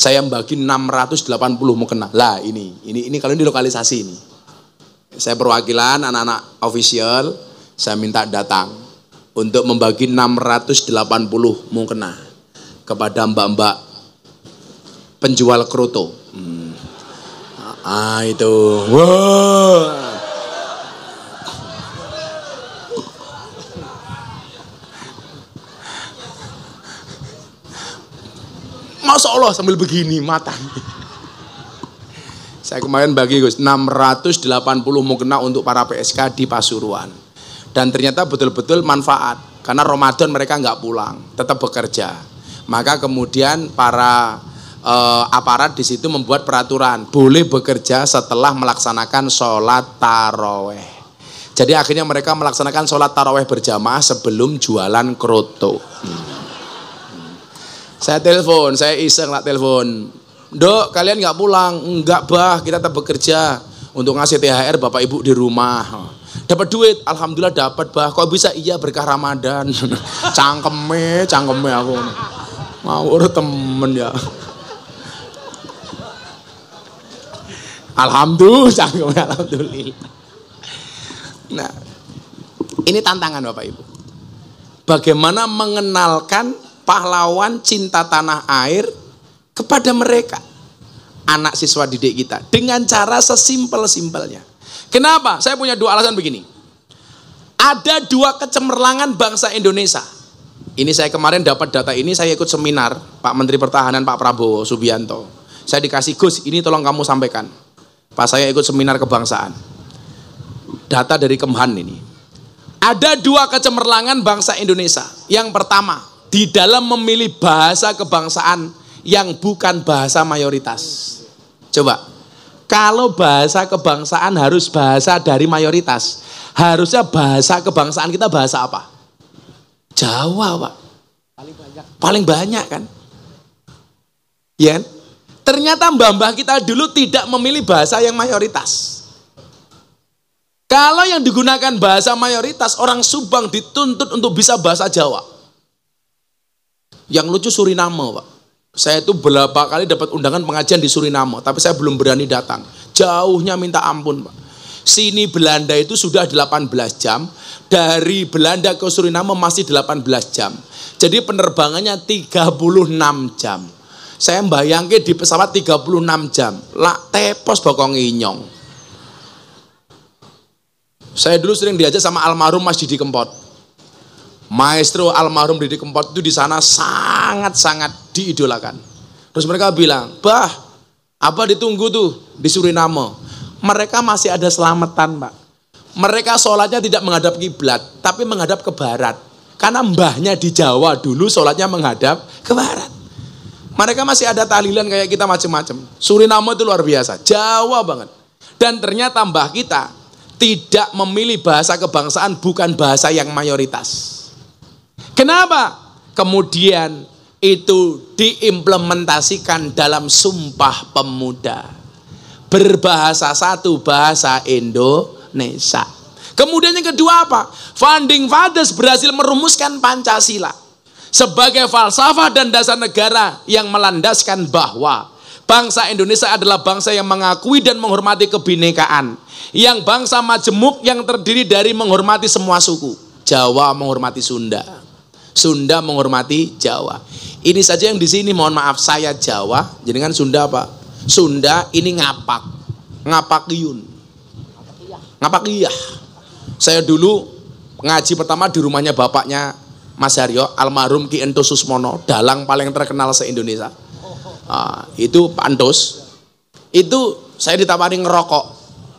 Saya bagi 680 mukena. Lah ini kalau ini lokalisasi ini. Saya perwakilan anak-anak official, saya minta datang untuk membagi 680 mukena kepada mbak-mbak penjual kroto. Itu. Wow. Masya Allah sambil begini mata. Saya kemarin bagi Gus 680 mukena untuk para PSK di Pasuruan. Dan ternyata betul-betul manfaat. Karena Ramadan mereka nggak pulang, tetap bekerja. Maka kemudian para aparat di situ membuat peraturan boleh bekerja setelah melaksanakan sholat taraweh. Jadi akhirnya mereka melaksanakan sholat taraweh berjamaah sebelum jualan kroto. Saya telepon, saya iseng lah telepon. Dok, kalian nggak pulang? Enggak bah, kita tetap bekerja untuk ngasih THR bapak ibu di rumah. Dapat duit, alhamdulillah dapat bah. Kok bisa? Iya berkah Ramadan. Cangkeme aku. Mau temen ya. Alhamdulillah. Nah, ini tantangan bapak ibu. Bagaimana mengenalkan pahlawan cinta tanah air kepada mereka, anak siswa didik kita, dengan cara sesimpel-simpelnya. Kenapa? Saya punya dua alasan begini. Ada dua kecemerlangan bangsa Indonesia. Ini saya kemarin dapat data ini, saya ikut seminar Pak Menteri Pertahanan Pak Prabowo Subianto. Saya dikasih, Gus, ini tolong kamu sampaikan. Pas saya ikut seminar kebangsaan. Data dari Kemhan ini. Ada dua kecemerlangan bangsa Indonesia. Yang pertama, di dalam memilih bahasa kebangsaan yang bukan bahasa mayoritas. Coba, kalau bahasa kebangsaan harus bahasa dari mayoritas, harusnya bahasa kebangsaan kita bahasa apa? Jawa, Pak. Paling banyak kan? Ya kan? Ternyata mbah-mbah kita dulu tidak memilih bahasa yang mayoritas. Kalau yang digunakan bahasa mayoritas, orang Subang dituntut untuk bisa bahasa Jawa. Yang lucu Suriname, Pak. Saya itu berapa kali dapat undangan pengajian di Suriname, tapi saya belum berani datang. Jauhnya minta ampun, Pak. Sini Belanda itu sudah 18 jam, dari Belanda ke Suriname masih 18 jam. Jadi penerbangannya 36 jam. Saya bayangke di pesawat 36 jam, lak tepos bokong inyong. Saya dulu sering diajak sama almarhum Mas Didi Kempot. Maestro almarhum Didi Kempot itu di sana sangat-sangat diidolakan. Terus mereka bilang, bah, apa ditunggu tuh di Suriname? Mereka masih ada selamatan, Pak. Mereka sholatnya tidak menghadap kiblat, tapi menghadap ke barat. Karena mbahnya di Jawa dulu sholatnya menghadap ke barat. Mereka masih ada tahlilan kayak kita macam-macam. Suriname itu luar biasa, Jawa banget. Dan ternyata mbah kita tidak memilih bahasa kebangsaan bukan bahasa yang mayoritas. Kenapa? Kemudian itu diimplementasikan dalam Sumpah Pemuda. Berbahasa satu, bahasa Indonesia. Kemudian yang kedua apa? Founding Fathers berhasil merumuskan Pancasila sebagai falsafah dan dasar negara yang melandaskan bahwa bangsa Indonesia adalah bangsa yang mengakui dan menghormati kebinekaan. Yang bangsa majemuk yang terdiri dari menghormati semua suku. Jawa menghormati Sunda. Sunda menghormati Jawa. Ini saja yang di sini, mohon maaf saya Jawa, jenengan Sunda Pak. Sunda ini ngapak. Ngapakiyun. Ngapakiyah. Saya dulu ngaji pertama di rumahnya bapaknya Mas Haryo, almarhum Ki Ento Susmono, dalang paling terkenal se-Indonesia. Itu Pak Andos. Itu saya ditawari ngerokok,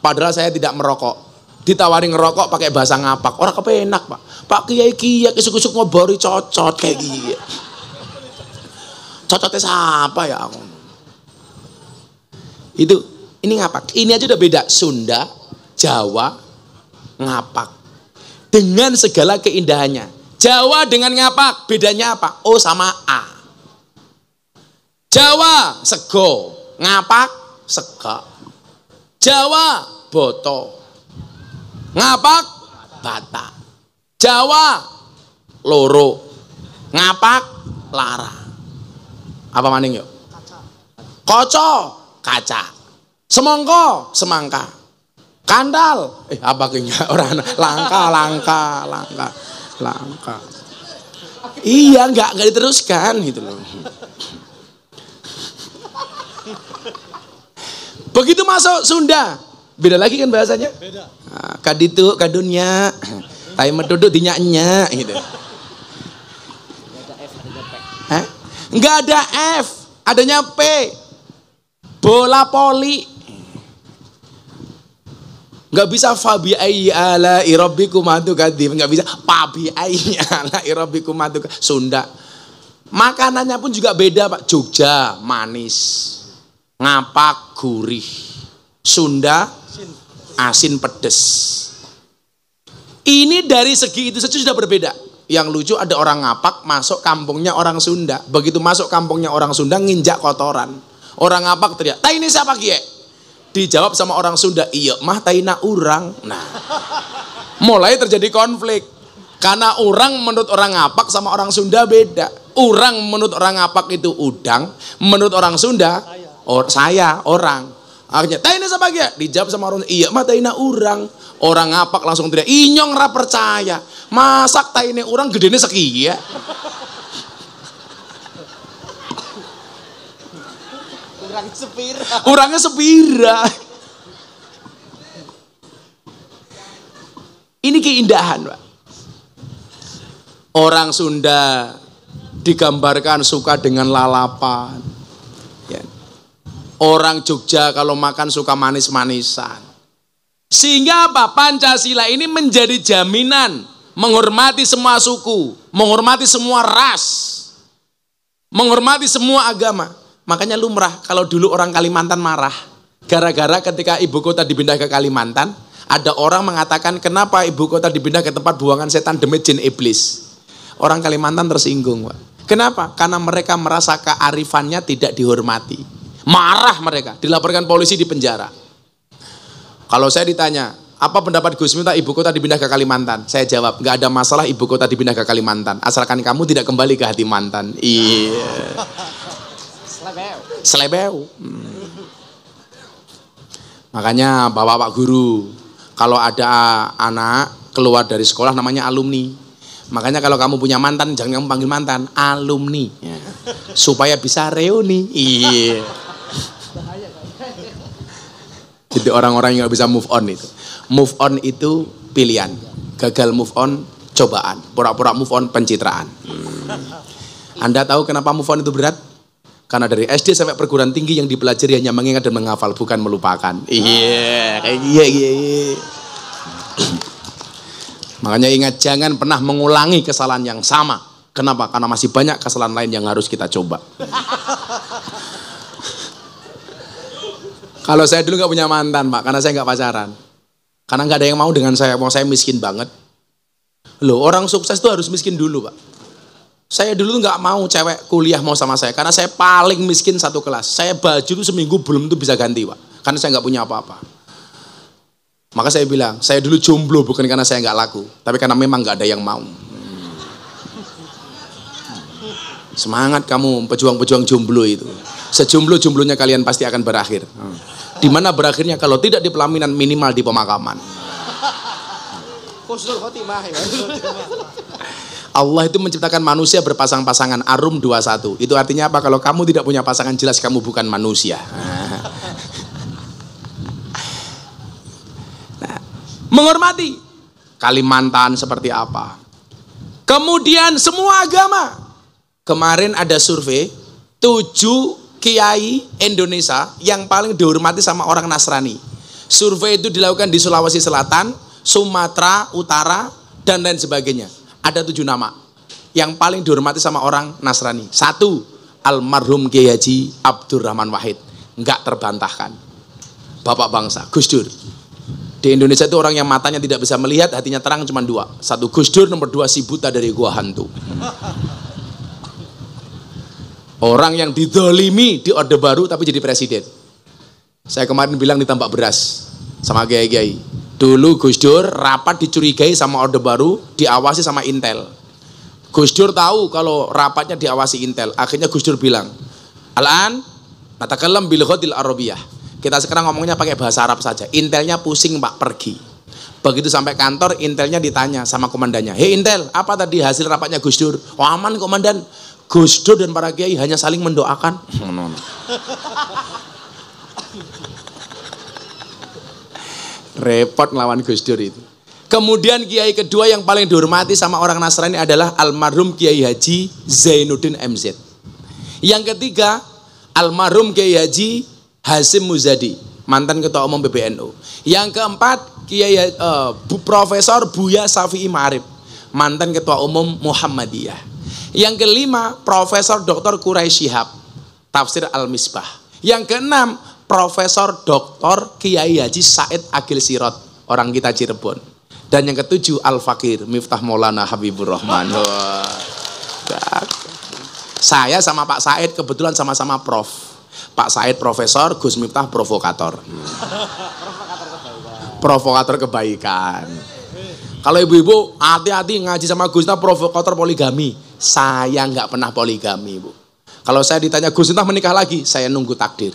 padahal saya tidak merokok. Ditawari ngerokok pakai bahasa ngapak, orang kepenak Pak. Pak Kiai kisuk-kisuk ngobori cocot kayak gini. Cocotnya siapa ya? Itu ini ngapak. Ini aja udah beda, Sunda, Jawa, ngapak. Dengan segala keindahannya. Jawa dengan ngapak, bedanya apa? O sama A. Jawa sego, ngapak sega. Jawa boto, ngapak bata. Jawa loro, ngapak lara. Apa maning yuk? Koco, kaca. Semongko, semangka. Kandal, apa kayaknya orang langka. Iya, nggak diteruskan gitu loh. Begitu masuk Sunda, beda lagi kan bahasanya? Beda. Nah, kaditu, kadunya, tai meduduk dinyaknya gitu. Nggak ada F, adanya P. Bola poli. Nggak bisa fabi ayyi ala irabbikum atukadim, nggak bisa fabi ayyi ala irabbikum atukadim. Sunda. Makanannya pun juga beda, Pak. Jogja manis, Ngapak gurih, Sunda asin pedes. Ini dari segi itu saja sudah berbeda. Yang lucu ada orang Ngapak masuk kampungnya orang Sunda. Begitu masuk kampungnya orang Sunda nginjak kotoran. Orang Ngapak teriak, "Tai ini siapa kie?" Dijawab sama orang Sunda, "Iya mah taina urang." Nah, mulai terjadi konflik. Karena orang menurut orang Ngapak sama orang Sunda beda. Urang menurut orang Ngapak itu udang, menurut orang Sunda saya orang. Akhirnya, "Taina siapa kie?" Dijawab sama orang, "Iya mah taina urang." Orang Ngapak langsung teriak, "Inyong ra percaya. Masak taine urang gedene sekiye." Urangnya sepira. Ini keindahan, Pak. Orang Sunda digambarkan suka dengan lalapan. Ya. Orang Jogja kalau makan suka manis-manisan. Sehingga apa? Pancasila ini menjadi jaminan menghormati semua suku, menghormati semua ras, menghormati semua agama. Makanya lumrah kalau dulu orang Kalimantan marah gara-gara ketika ibu kota dipindah ke Kalimantan, ada orang mengatakan kenapa ibu kota dipindah ke tempat buangan setan demit jin iblis. Orang Kalimantan tersinggung, Pak. Kenapa? Karena mereka merasa kearifannya tidak dihormati. Marah mereka, dilaporkan polisi, di penjara. Kalau saya ditanya, apa pendapat Gus Miftah ibu kota dipindah ke Kalimantan? Saya jawab, nggak ada masalah ibu kota dipindah ke Kalimantan, asalkan kamu tidak kembali ke hati mantan. Iya. Selebeu. Makanya bapak guru, kalau ada anak keluar dari sekolah namanya alumni. Makanya kalau kamu punya mantan, jangan kamu panggil mantan, alumni, ya. Supaya bisa reuni. Iya. Jadi orang-orang yang nggak bisa move on itu. Move on itu pilihan. Gagal move on cobaan. Pura-pura move on pencitraan. Anda tahu kenapa move on itu berat? Karena dari SD sampai perguruan tinggi yang dipelajari hanya mengingat dan menghafal, bukan melupakan. Iya, iya. Makanya ingat, jangan pernah mengulangi kesalahan yang sama. Kenapa? Karena masih banyak kesalahan lain yang harus kita coba. Kalau saya dulu nggak punya mantan, Pak, karena saya nggak pacaran. Karena nggak ada yang mau dengan saya, mau saya miskin banget. Loh, orang sukses itu harus miskin dulu, Pak. Saya dulu nggak mau cewek kuliah mau sama saya, karena saya paling miskin satu kelas. Saya baju itu seminggu belum tuh bisa ganti, Pak, karena saya nggak punya apa-apa. Maka saya bilang, saya dulu jomblo bukan karena saya nggak laku, tapi karena memang nggak ada yang mau. Semangat kamu pejuang-pejuang jomblo itu. Sejomblo-jomblonya kalian pasti akan berakhir. Di mana berakhirnya? Kalau tidak di pelaminan, minimal di pemakaman. Allah itu menciptakan manusia berpasang-pasangan, Ar-Rum 21. Itu artinya apa? Kalau kamu tidak punya pasangan, jelas kamu bukan manusia. Nah, menghormati Kalimantan seperti apa. Kemudian semua agama. Kemarin ada survei 7 kiai Indonesia yang paling dihormati sama orang Nasrani. Survei itu dilakukan di Sulawesi Selatan, Sumatera Utara, dan lain sebagainya. Ada 7 nama yang paling dihormati sama orang Nasrani. 1, almarhum Kiai Haji Abdurrahman Wahid, nggak terbantahkan. Bapak bangsa, Gus Dur. Di Indonesia itu orang yang matanya tidak bisa melihat, hatinya terang cuma 2. 1 Gus Dur, nomor 2 si buta dari gua hantu. Orang yang didolimi di Orde Baru tapi jadi presiden. Saya kemarin bilang di Tambak Beras sama kiai-kiai. Dulu Gus Dur rapat dicurigai sama Orde Baru, diawasi sama Intel. Gus Dur tahu kalau rapatnya diawasi Intel. Akhirnya Gus Dur bilang, "Alan, Natakallam bil ghatil arabiyah. Kita sekarang ngomongnya pakai bahasa Arab saja. Intelnya pusing Pak, pergi. Begitu sampai kantor, intelnya ditanya sama komandannya. Hei Intel, apa tadi hasil rapatnya Gus Dur? Oh aman komandan. Gus Dur dan para kiai hanya saling mendoakan. Repot ngelawan Gus Dur itu. Kemudian kiai kedua yang paling dihormati sama orang Nasrani adalah almarhum Kiai Haji Zainuddin MZ. Yang ketiga, almarhum Kiai Haji Hasyim Muzadi, mantan ketua umum PBNU. Yang keempat, Kiai Profesor Buya Syafi'i Ma'arif, mantan ketua umum Muhammadiyah. Yang kelima, Profesor Dr. Quraisy Shihab, Tafsir Al-Misbah. Yang keenam, Profesor Dr. Kiai Haji Said Agil Sirot, orang kita Cirebon. Dan yang ketujuh, Al-Fakir Miftah Maulana Habibur Rahman. Saya sama Pak Said kebetulan sama-sama prof. Pak Said profesor, Gus Miftah provokator. Provokator kebaikan. Kalau ibu-ibu hati-hati ngaji sama Gus Miftah provokator poligami. Saya nggak pernah poligami, Bu. Kalau saya ditanya Gus Miftah menikah lagi, saya nunggu takdir.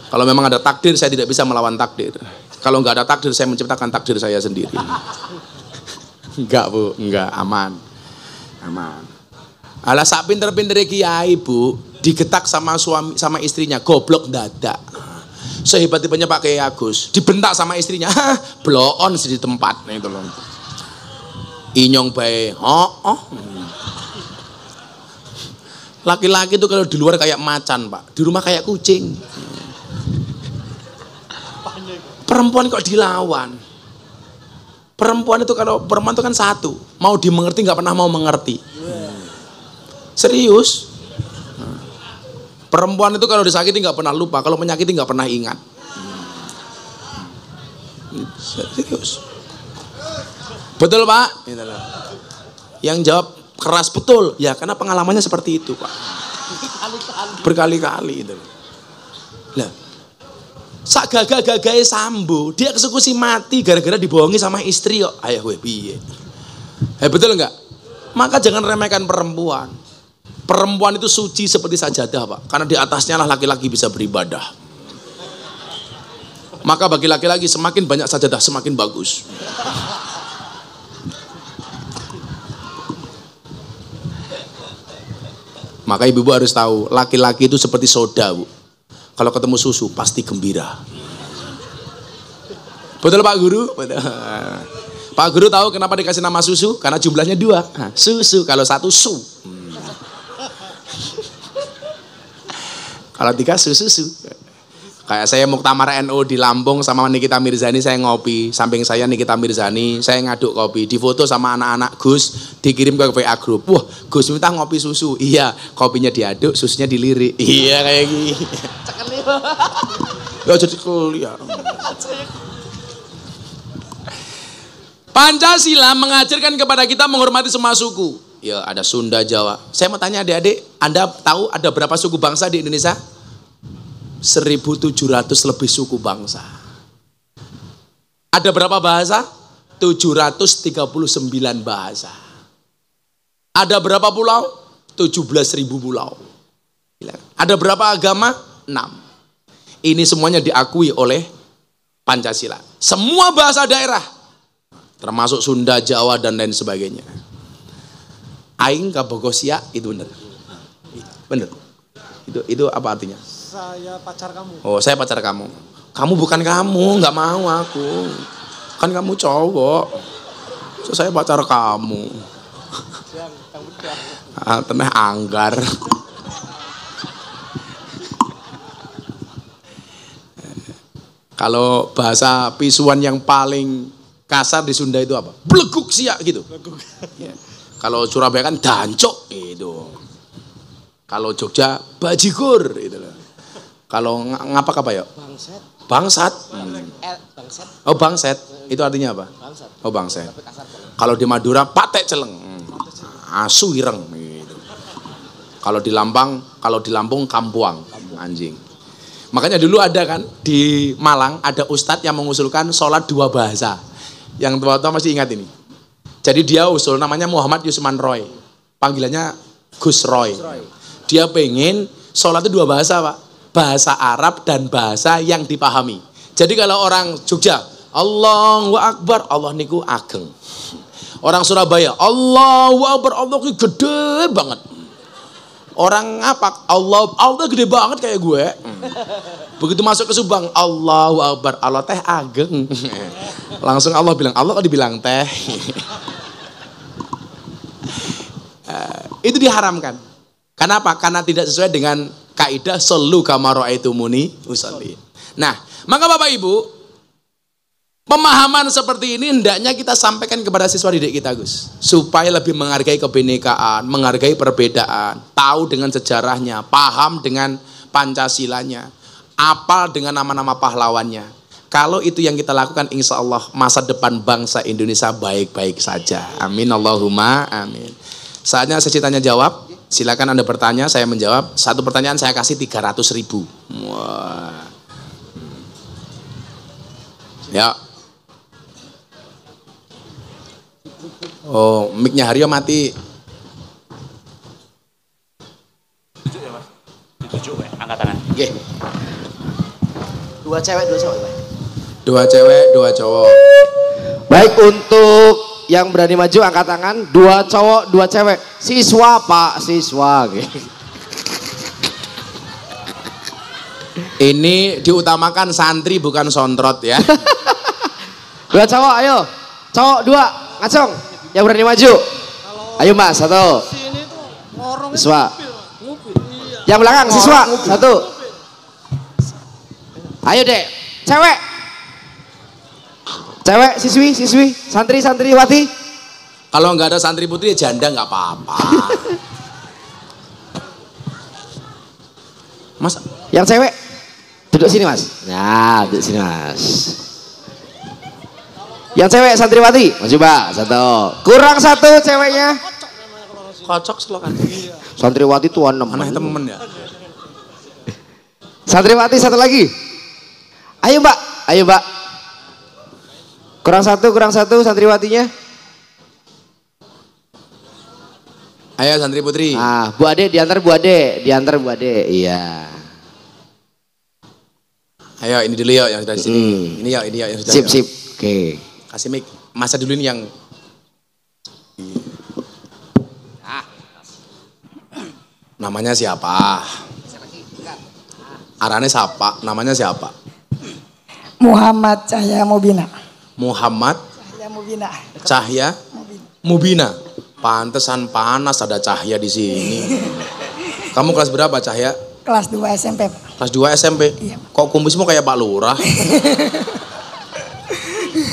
Kalau memang ada takdir, saya tidak bisa melawan takdir. Kalau nggak ada takdir, saya menciptakan takdir saya sendiri. Enggak Bu, enggak, aman. Aman. Alah sak pinter-pinter kiai Bu, digetak sama suami sama istrinya, goblok dadak. Sehebat-hebatnya Pak Kiai Agus, dibentak sama istrinya, bloon di tempat. Nah itu loh. Inyong bae, Laki-laki itu kalau di luar kayak macan Pak, di rumah kayak kucing. Perempuan kok dilawan? Perempuan itu kalau perempuan itu kan satu, mau dimengerti nggak pernah mau mengerti. Serius. Perempuan itu kalau disakiti nggak pernah lupa, kalau menyakiti nggak pernah ingat. Serius. Betul Pak? Yang jawab keras betul. Ya karena pengalamannya seperti itu Pak. Berkali-kali itu. Lah. Sak gagah-gagahe Sambo, dia eksekusi mati gara-gara dibohongi sama istri kok. Ayah gue piye. Betul enggak? Maka jangan remehkan perempuan. Perempuan itu suci seperti sajadah Pak, karena di atasnya lah laki-laki bisa beribadah. Maka bagi laki-laki semakin banyak sajadah semakin bagus. Maka ibu-ibu harus tahu, laki-laki itu seperti soda Bu. Kalau ketemu susu pasti gembira. Betul Pak Guru? Betul. Pak Guru tahu kenapa dikasih nama susu? Karena jumlahnya 2. Susu, kalau 1 su. Kalau 3 susu. Kayak saya Muktamar NU di Lampung sama Nikita Mirzani, saya ngopi. Samping saya Nikita Mirzani, saya ngaduk kopi. Difoto sama anak-anak Gus, dikirim ke WA Group. Wah, Gus minta ngopi susu. Iya, kopinya diaduk, susunya dilirik. Iya kayak gini. Ya jadi kuliah. Pancasila mengajarkan kepada kita menghormati semua suku. Ya ada Sunda, Jawa. Saya mau tanya adik-adik, Anda tahu ada berapa suku bangsa di Indonesia? 1.700 lebih suku bangsa. Ada berapa bahasa? 739 bahasa. Ada berapa pulau? 17.000 pulau. Ada berapa agama? 6. Ini semuanya diakui oleh Pancasila. Semua bahasa daerah, termasuk Sunda, Jawa dan lain sebagainya. Aing kabogosia itu benar. Benar. Itu apa artinya? Saya pacar kamu. Oh, saya pacar kamu. Kamu bukan kamu, nggak mau aku. Kan kamu cowok. So, saya pacar kamu. Teneh anggar. Kalau bahasa pisuan yang paling kasar di Sunda itu apa? Bleguk siak gitu. Ya. Kalau Surabaya kan dancok gitu. Kalau Jogja bajigur gitu loh. Kalau ngapak apa ya? Bangset. Bangsat. Bangset. Oh bangset. Itu artinya apa? Bangsat. Oh bangset. Kalau di Madura patek celeng. Asu ireng gitu. Kalau di Lampung kampuang, anjing. Makanya dulu ada kan di Malang ada ustadz yang mengusulkan sholat 2 bahasa. Yang tua-tua masih ingat ini. Jadi dia usul namanya Muhammad Yusman Roy. Panggilannya Gus Roy. Dia pengen Sholat itu dua bahasa, Pak. Bahasa Arab dan bahasa yang dipahami. Jadi kalau orang Jogja, Allahu Akbar, Allah niku ageng. Orang Surabaya, Allahu Akbar, Allah niku gede banget. Orang Ngapak, Allah gede banget kayak gue. Begitu masuk ke Subang, Allahu Akbar, Allah teh ageng. Langsung Allah bilang, Allah kok dibilang teh. Itu diharamkan. Kenapa? Karena tidak sesuai dengan kaidah sallu kama ra'aitumuni usolli. Nah, maka Bapak Ibu, pemahaman seperti ini hendaknya kita sampaikan kepada siswa didik kita, Gus, supaya lebih menghargai kebinekaan, menghargai perbedaan, tahu dengan sejarahnya, paham dengan Pancasilanya, apal dengan nama-nama pahlawannya. Kalau itu yang kita lakukan, insya Allah masa depan bangsa Indonesia baik-baik saja. Amin Allahumma amin. Saatnya sesi tanya jawab. Silakan Anda bertanya, saya menjawab. Satu pertanyaan saya kasih 300.000. Wah. Ya. Oh, mic-nya Haryo mati. Ditunjuk ya, angkat tangan. Oke. Dua cewek, dua cowok. Dua cewek, dua cowok. Baik, untuk yang berani maju angkat tangan. Dua cowok, dua cewek. Siswa Pak, siswa. Ini diutamakan santri bukan sontrot ya. Dua cowok, ayo. Cowok dua, ngacung. Yang berani maju. Ayo Mbak, satu. Siswa. Yang belakang, siswa. Satu. Ayo dek, cewek. Cewek, siswi, santriwati. Kalau nggak ada santri putri ya janda nggak apa-apa. Mas, yang cewek duduk sini Mas. Nah, duduk sini Mas. Yang cewek santriwati, maju Mbak, satu. Kurang satu ceweknya. kocok selokan. Santriwati tuan nemen. Anak temen ya. Santriwati satu lagi. Ayo Mbak. Kurang satu santriwatinya. Ayo santri putri. Ah, Bu Ade diantar Bu Ade. Iya. Ayo ini dulu yuk yang dari sini. Ini yuk yang sudah. Sip. Oke. Kasih mic. Masa dulu ini yang namanya siapa? Arane siapa? Namanya siapa? Muhammad Cahya Mubina. Muhammad Cahya Mubina. Cahya Mubina. Pantesan panas ada Cahya di sini. Kamu kelas berapa Cahya? Kelas 2 SMP. Kelas 2 SMP? Iya. Kok kumismu kayak Pak Lurah?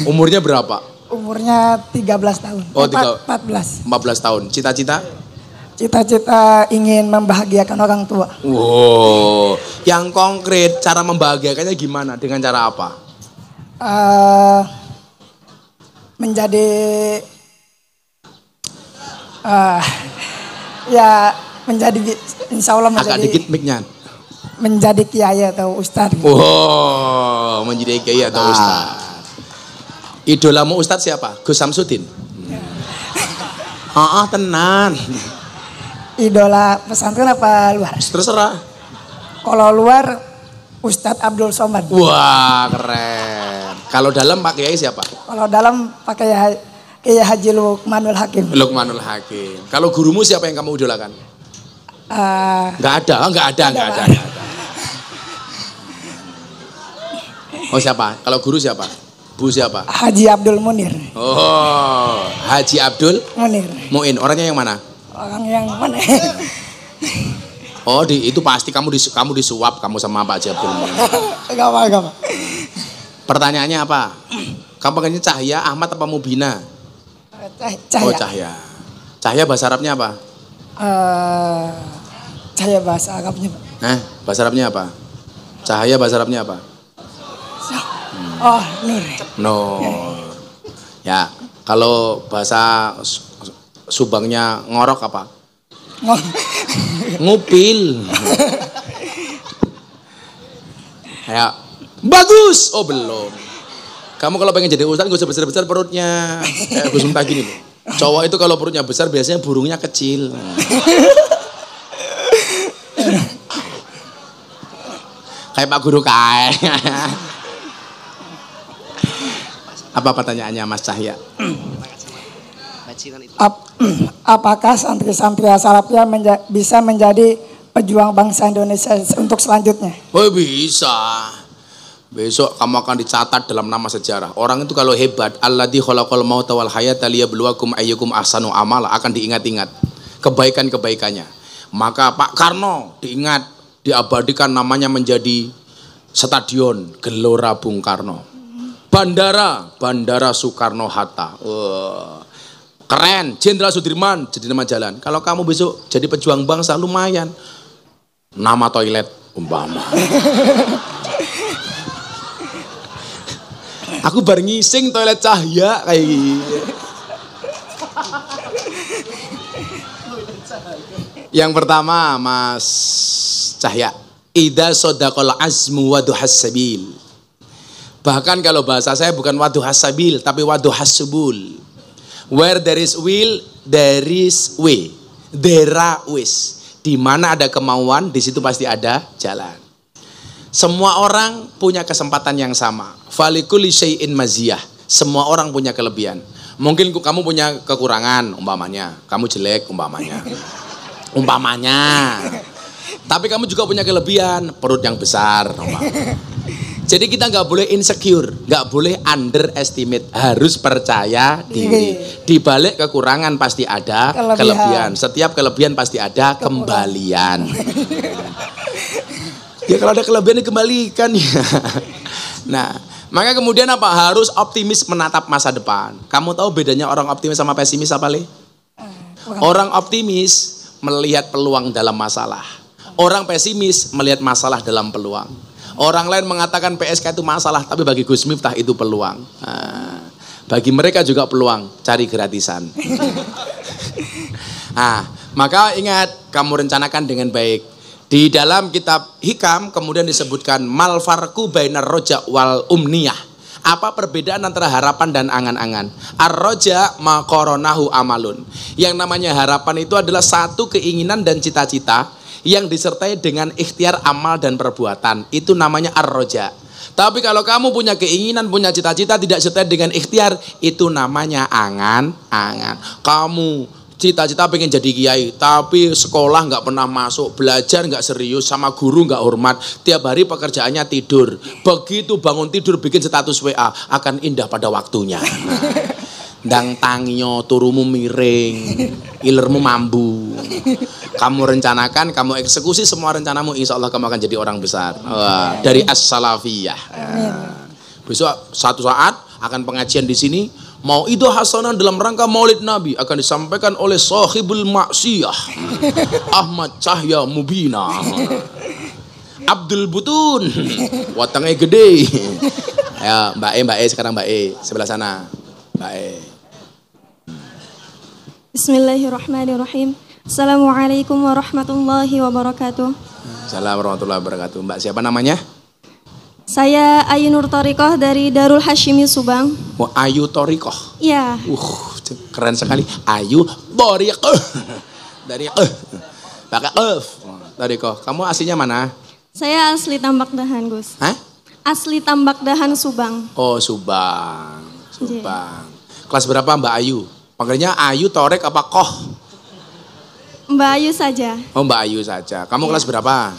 Umurnya berapa? Umurnya 13 tahun. Oh, 14. 14 tahun. Cita-cita? Cita-cita ingin membahagiakan orang tua. Wow, yang konkret cara membahagiakannya gimana? Dengan cara apa? Menjadi ya menjadi insya Allah menjadi Agak dikit mic-nya. menjadi kiai atau ustadz. Wow, menjadi kiai atau ustadz. Idolamu ustadz siapa? Gus Samsudin. Tenan. Idola pesantren apa luar? Terserah. Kalau luar Ustadz Abdul Somad. Wah, keren. Kalau dalam Pak Kiai siapa? Kalau dalam pakai Kiai Haji Lukmanul Hakim. Lukmanul Hakim. Kalau gurumu siapa yang kamu idolakan? Nggak ada. Oh siapa? Kalau guru siapa? Bu siapa? Haji Abdul Munir. Oh, Haji Abdul Munir. Muin. Orangnya yang mana? Orang yang mana? Oh, itu pasti kamu disuap kamu sama Pak Haji Abdul Muin. Gak apa. Pertanyaannya apa? Kamu panggilnya Cahya, Ahmad apa Mubina? Cahya. Oh, Cahya. Cahya bahasa Arabnya apa? Cahya bahasa Arabnya. Bahasa Arabnya apa? Cahaya bahasa Arabnya apa? Oh, Nur. No. Ya, kalau bahasa Subangnya ngorok apa? Ngupil. Ya, bagus. Oh belum. Kamu kalau pengen jadi ustadz gak usah besar-besar perutnya. Kayak Gus Miftah gini loh. Cowok itu kalau perutnya besar biasanya burungnya kecil. Kayak Pak Guru kae. Apa pertanyaannya Mas Cahya? Apakah santri-santri As-Salafiyah bisa menjadi pejuang bangsa Indonesia untuk selanjutnya? Oh bisa. Besok kamu akan dicatat dalam nama sejarah. Orang itu kalau hebat, alladzi khalaqal mauta wal hayata liyabluwakum ayyukum ahsanu amala, akan diingat-ingat kebaikan-kebaikannya. Maka Pak Karno diingat, diabadikan namanya menjadi stadion Gelora Bung Karno. Bandara Soekarno-Hatta. Keren, Jenderal Sudirman jadi nama jalan. Kalau kamu besok jadi pejuang bangsa lumayan. Nama toilet umpama. Aku bar ngising toilet Cahya kayak gitu. Yang pertama Mas Cahya, idza sadaqal azmu wa duhas sabil. Bahkan kalau bahasa saya bukan waduhas sabil tapi waduhas subul. Where there is will, there is way. There is. Di mana ada kemauan, di situ pasti ada jalan. Semua orang punya kesempatan yang sama. Falikuli syai'in maziyah. Semua orang punya kelebihan. Mungkin kamu punya kekurangan, umpamanya. Kamu jelek, umpamanya. Tapi kamu juga punya kelebihan, perut yang besar, umpamanya. Jadi kita nggak boleh insecure, nggak boleh underestimate, harus percaya diri. Di balik kekurangan pasti ada kelebihan. Setiap kelebihan pasti ada kembalian. Ya kalau ada kelebihan dikembalikan ya. Nah, maka kemudian apa? Harus optimis menatap masa depan. Kamu tahu bedanya orang optimis sama pesimis apa, Le? Orang optimis melihat peluang dalam masalah. Orang pesimis melihat masalah dalam peluang. Orang lain mengatakan PSK itu masalah, tapi bagi Gus Miftah itu peluang. Nah, bagi mereka juga peluang, cari gratisan. Nah, maka ingat, kamu rencanakan dengan baik. Di dalam kitab Hikam kemudian disebutkan mal farqu bainar roja wal umniyah. Apa perbedaan antara harapan dan angan-angan? Ar-roja ma qoronahu amalun. Yang namanya harapan itu adalah satu keinginan dan cita-cita yang disertai dengan ikhtiar amal dan perbuatan. Itu namanya ar-roja. Tapi kalau kamu punya keinginan, punya cita-cita tidak disertai dengan ikhtiar, itu namanya angan-angan. Kamu cita-cita pengen jadi kiai, tapi sekolah nggak pernah masuk, belajar nggak serius, sama guru nggak hormat, tiap hari pekerjaannya tidur. Begitu bangun tidur bikin status WA, akan indah pada waktunya. Ndang tangio turumu miring, ilermu mambu. Kamu rencanakan, kamu eksekusi semua rencanamu, insya Allah kamu akan jadi orang besar. Wah, dari As-Salafiyah. Besok satu saat akan pengajian di sini. Mau itu hasanah dalam rangka Maulid Nabi akan disampaikan oleh Sahibul Maksiyah Ahmad Cahya Mubina Abdul Butun, watangnya gede. Ya Mbak E sekarang Mbak E sebelah sana. Mbak E. Bismillahirrahmanirrahim. Assalamualaikum warahmatullahi wabarakatuh. Assalamualaikum warahmatullahi wabarakatuh. Mbak siapa namanya? Saya Ayu Nur Thoriqoh dari Darul Hashimi Subang. Oh, Ayu Thoriqoh. Iya. Keren sekali. Ayu Thoriqoh. Dari pakai Thoriqoh. Kamu aslinya mana? Saya asli Tambak Dahan, Gus. Hah? Asli Tambak Dahan Subang. Oh, Subang. Subang. Kelas berapa Mbak Ayu? Panggilnya Ayu Thoriq apa Koh? Mbak Ayu saja. Oh, Mbak Ayu saja. Kamu kelas berapa?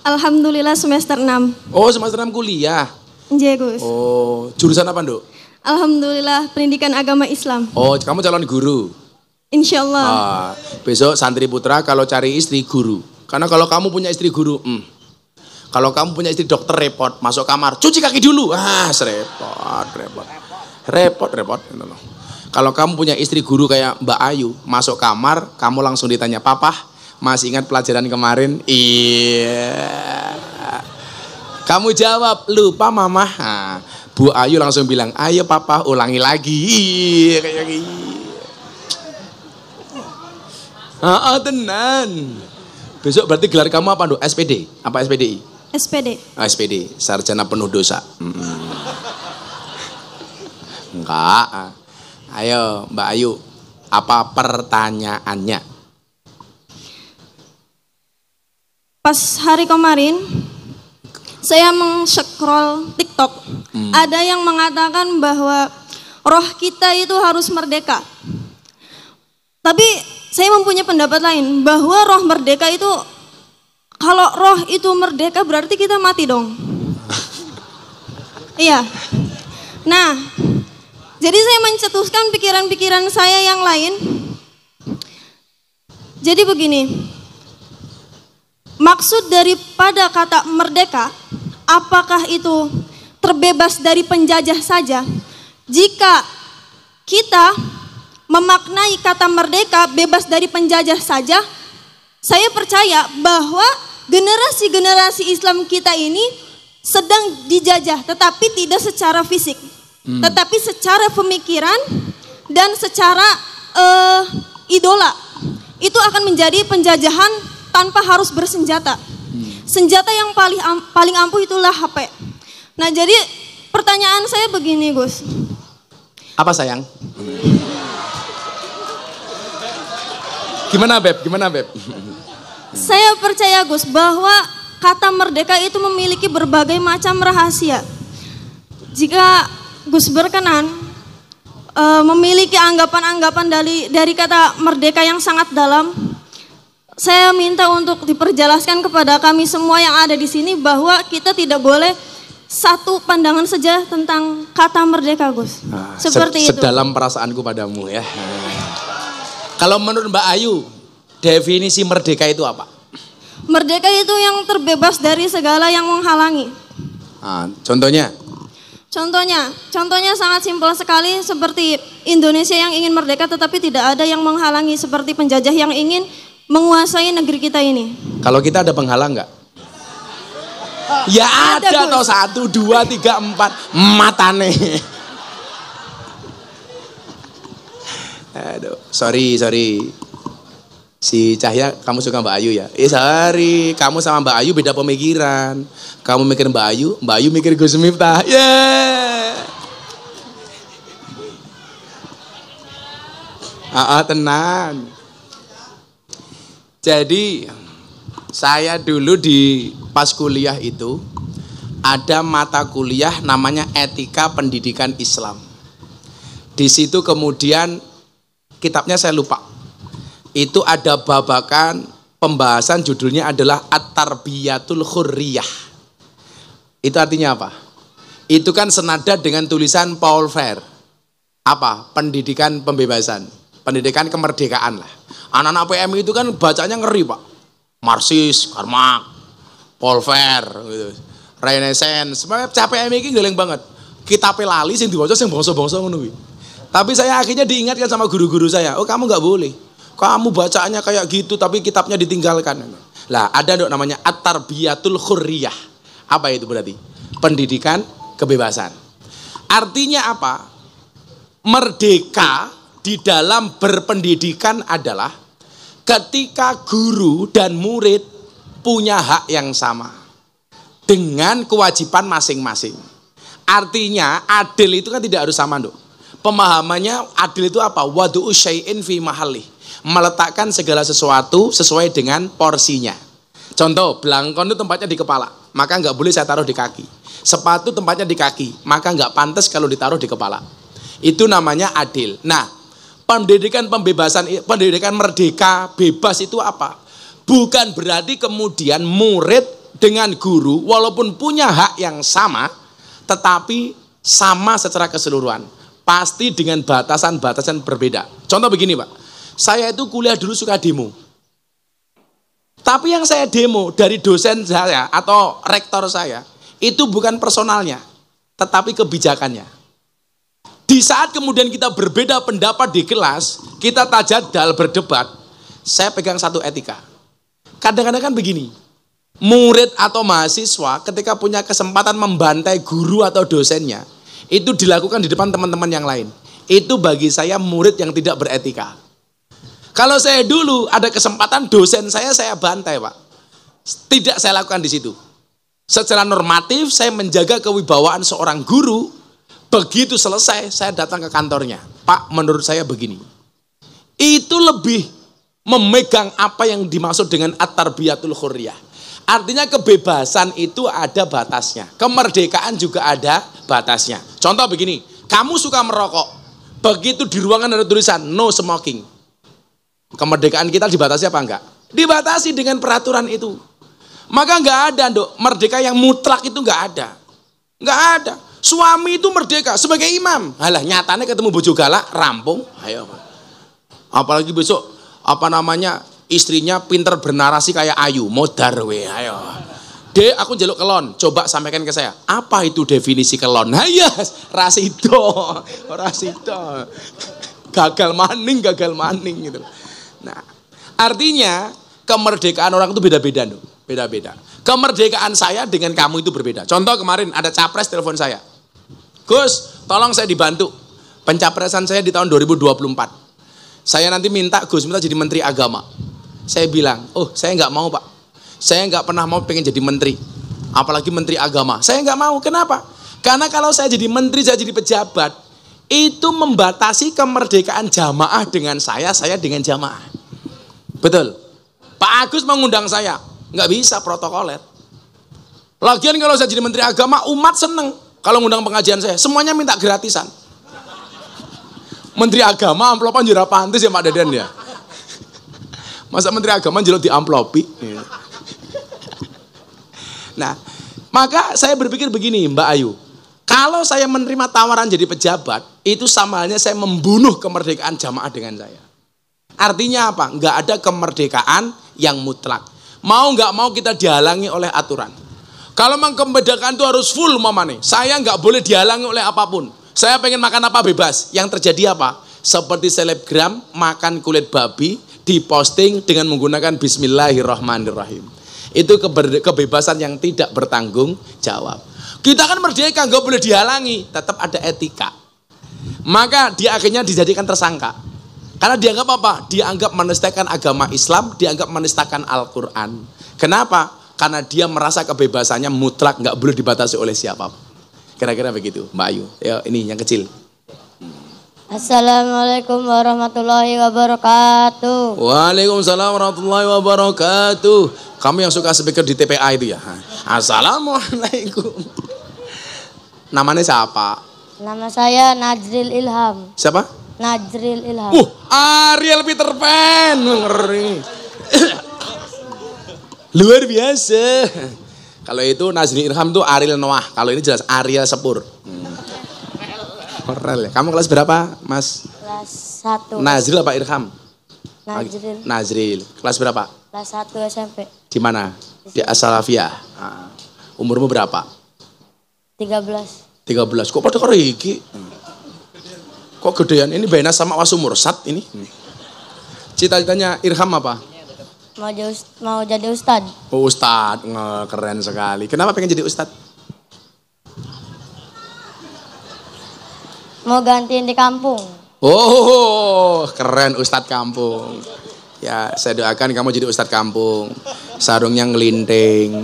Alhamdulillah semester 6. Oh, semester 6 kuliah. Iya, Gus. Oh, jurusan apa, Nduk? Alhamdulillah pendidikan agama Islam. Oh, kamu calon guru. Insya Allah. Besok santri putra kalau cari istri guru. Karena kalau kamu punya istri guru, kalau kamu punya istri dokter repot, masuk kamar, cuci kaki dulu. Repot. Kalau kamu punya istri guru kayak Mbak Ayu, masuk kamar, kamu langsung ditanya, "Papa, masih ingat pelajaran kemarin?" Iya. Kamu jawab, "Lupa Mama." Nah, Bu Ayu langsung bilang, "Ayo Papa, ulangi lagi." Iya, kayak gitu. Tenan. Besok berarti gelar kamu apa, Nduk? SPD? Apa SPDI? SPD. SPD, Sarjana Penuh Dosa. Enggak. Ayo Mbak Ayu, apa pertanyaannya? Pas hari kemarin, saya men-scroll TikTok, ada yang mengatakan bahwa roh kita itu harus merdeka. Tapi saya mempunyai pendapat lain, bahwa roh merdeka itu, kalau roh itu merdeka berarti kita mati dong. Iya. Nah, jadi saya mencetuskan pikiran-pikiran saya yang lain. Jadi begini, maksud daripada kata merdeka, apakah itu terbebas dari penjajah saja? Jika kita memaknai kata merdeka bebas dari penjajah saja, saya percaya bahwa generasi-generasi Islam kita ini sedang dijajah, tetapi tidak secara fisik, tetapi secara pemikiran dan secara idola. Itu akan menjadi penjajahan tanpa harus bersenjata. Senjata yang paling ampuh itulah HP. Nah, jadi pertanyaan saya begini, Gus. Apa sayang? Gimana Beb? Gimana Beb? Saya percaya, Gus, bahwa kata merdeka itu memiliki berbagai macam rahasia. Jika Gus berkenan memiliki anggapan-anggapan dari kata merdeka yang sangat dalam, saya minta untuk diperjelaskan kepada kami semua yang ada di sini bahwa kita tidak boleh satu pandangan saja tentang kata merdeka, Gus. Seperti itu. Sedalam perasaanku padamu ya. Kalau menurut Mbak Ayu, definisi merdeka itu apa? Merdeka itu yang terbebas dari segala yang menghalangi. Contohnya? Contohnya sangat simpel sekali, seperti Indonesia yang ingin merdeka tetapi tidak ada yang menghalangi, seperti penjajah yang ingin menguasai negeri kita ini. Kalau kita ada penghalang nggak? Ya ada toh, 1, 2, 3, 4 matane. Aduh, sorry. Si Cahya, kamu suka Mbak Ayu ya? Sorry, kamu sama Mbak Ayu beda pemikiran. Kamu mikir Mbak Ayu mikir Gus Miftah. Tenang. Jadi saya dulu pas kuliah itu ada mata kuliah namanya Etika Pendidikan Islam. Di situ kemudian kitabnya saya lupa. Itu ada babakan pembahasan, judulnya adalah At-Tarbiyatul Khurriyah. Itu artinya apa? Itu kan senada dengan tulisan Paul Freire. Apa? Pendidikan pembebasan, pendidikan kemerdekaan lah. Anak-anak PM itu kan bacanya ngeri, Pak. Marxis, Karl Marx, Paul Freire, gitu. Renaissance. Sebenarnya PM ini geleng banget. Kitab lali sing diwaca sing bangsa-bangsa ngono kuwi. Tapi saya akhirnya diingatkan sama guru-guru saya, "Oh, kamu enggak boleh. Kamu bacanya kayak gitu tapi kitabnya ditinggalkan." Lah, ada dok namanya At-Tarbiyatul Khurriyah. Apa itu berarti? Pendidikan kebebasan. Artinya apa? Merdeka di dalam berpendidikan adalah ketika guru dan murid punya hak yang sama dengan kewajiban masing-masing. Artinya adil itu kan tidak harus sama, dok. Pemahamannya adil itu apa? Wadu'u syai'in fi mahallih. Meletakkan segala sesuatu sesuai dengan porsinya. Contoh, belangkon itu tempatnya di kepala, maka nggak boleh saya taruh di kaki. Sepatu tempatnya di kaki, maka nggak pantas kalau ditaruh di kepala. Itu namanya adil. Nah, pendidikan pembebasan, pendidikan merdeka, bebas itu apa? Bukan berarti kemudian murid dengan guru walaupun punya hak yang sama, tetapi sama secara keseluruhan. Pasti dengan batasan-batasan berbeda. Contoh begini, Pak. Saya itu kuliah dulu suka demo. Tapi yang saya demo dari dosen saya atau rektor saya, itu bukan personalnya, tetapi kebijakannya. Di saat kemudian kita berbeda pendapat di kelas, kita tajadal berdebat, saya pegang satu etika. Kadang-kadang kan begini, murid atau mahasiswa ketika punya kesempatan membantai guru atau dosennya, itu dilakukan di depan teman-teman yang lain. Itu bagi saya murid yang tidak beretika. Kalau saya dulu ada kesempatan dosen saya bantai, Pak. Tidak saya lakukan di situ. Secara normatif saya menjaga kewibawaan seorang guru. Begitu selesai saya datang ke kantornya. Pak, menurut saya begini. Itu lebih memegang apa yang dimaksud dengan at-tarbiyatul khurriyah. Artinya kebebasan itu ada batasnya. Kemerdekaan juga ada batasnya. Contoh begini, kamu suka merokok. Begitu di ruangan ada tulisan no smoking. Kemerdekaan kita dibatasi apa enggak? Dibatasi dengan peraturan itu. Maka enggak ada, Dok. Merdeka yang mutlak itu enggak ada. Enggak ada. Suami itu merdeka sebagai imam. Halah, nyatanya ketemu bojo galak, rampung. Ayo. Apalagi besok istrinya pinter bernarasi kayak Ayu, modar we. Ayo. Dek, aku njaluk kelon. Coba sampaikan ke saya. Apa itu definisi kelon? Hayas, rasido. Gagal maning gitu. Nah, artinya kemerdekaan orang itu beda-beda, Dok. Beda-beda. Kemerdekaan saya dengan kamu itu berbeda. Contoh kemarin ada capres telepon saya. Gus, tolong saya dibantu. Pencapresan saya di tahun 2024. Saya nanti minta jadi menteri agama. Saya bilang, oh saya nggak mau Pak. Saya nggak pernah mau pengen jadi menteri. Apalagi menteri agama. Saya nggak mau. Kenapa? Karena kalau saya jadi menteri, saya jadi pejabat, itu membatasi kemerdekaan jamaah dengan saya dengan jamaah. Betul. Pak Agus mengundang saya. Nggak bisa protokoler. Lagian kalau saya jadi menteri agama, umat seneng. Kalau ngundang pengajian saya, semuanya minta gratisan. Menteri agama amplopan jera pantes ya Pak Deden ya. Masa menteri agama jelok di amplopi. Nah, maka saya berpikir begini Mbak Ayu. Kalau saya menerima tawaran jadi pejabat, itu sama halnya saya membunuh kemerdekaan jamaah dengan saya. Artinya apa? Nggak ada kemerdekaan yang mutlak. Mau nggak mau kita dihalangi oleh aturan. Kalau memang kemerdekaan itu harus full mamane, saya nggak boleh dihalangi oleh apapun. Saya pengen makan apa bebas. Yang terjadi apa? Seperti selebgram makan kulit babi diposting dengan menggunakan Bismillahirrahmanirrahim. Itu kebebasan yang tidak bertanggung jawab. Kita kan merdeka, nggak boleh dihalangi, tetap ada etika. Maka dia akhirnya dijadikan tersangka. Karena dianggap apa? Dianggap menistakan agama Islam, dianggap menistakan Al-Quran. Kenapa? Karena dia merasa kebebasannya mutlak, nggak boleh dibatasi oleh siapapun. Kira-kira begitu, Mbak Ayu. Ya, ini yang kecil. Assalamualaikum warahmatullahi wabarakatuh. Waalaikumsalam warahmatullahi wabarakatuh. Kamu yang suka speaker di TPA itu ya? Assalamualaikum. Namanya siapa? Nama saya Najril Ilham. Siapa? Najril Ilham. Ariel Peter Pan. Ngeri. Luar biasa. Kalau itu Najril Ilham itu Ariel Noah. Kalau ini jelas Ariel Sepur. Orel ya. Kamu kelas berapa, Mas? Kelas 1. Nazril apa Irham? Najril. Nazril. Kelas berapa? Kelas 1 SMP. Di mana? Di As-Salafiyah. Umurmu berapa? 13. 13. Kok pada karo iki? Kok gedean ini bena sama Wasumursat ini? Cita-citanya Irham apa? Mau jadi ustad. Oh, ustad. Keren sekali. Kenapa pengen jadi ustad? Mau gantiin di kampung. Oh, keren ustad kampung. Ya, saya doakan kamu jadi ustad kampung. Sarungnya ngelinting.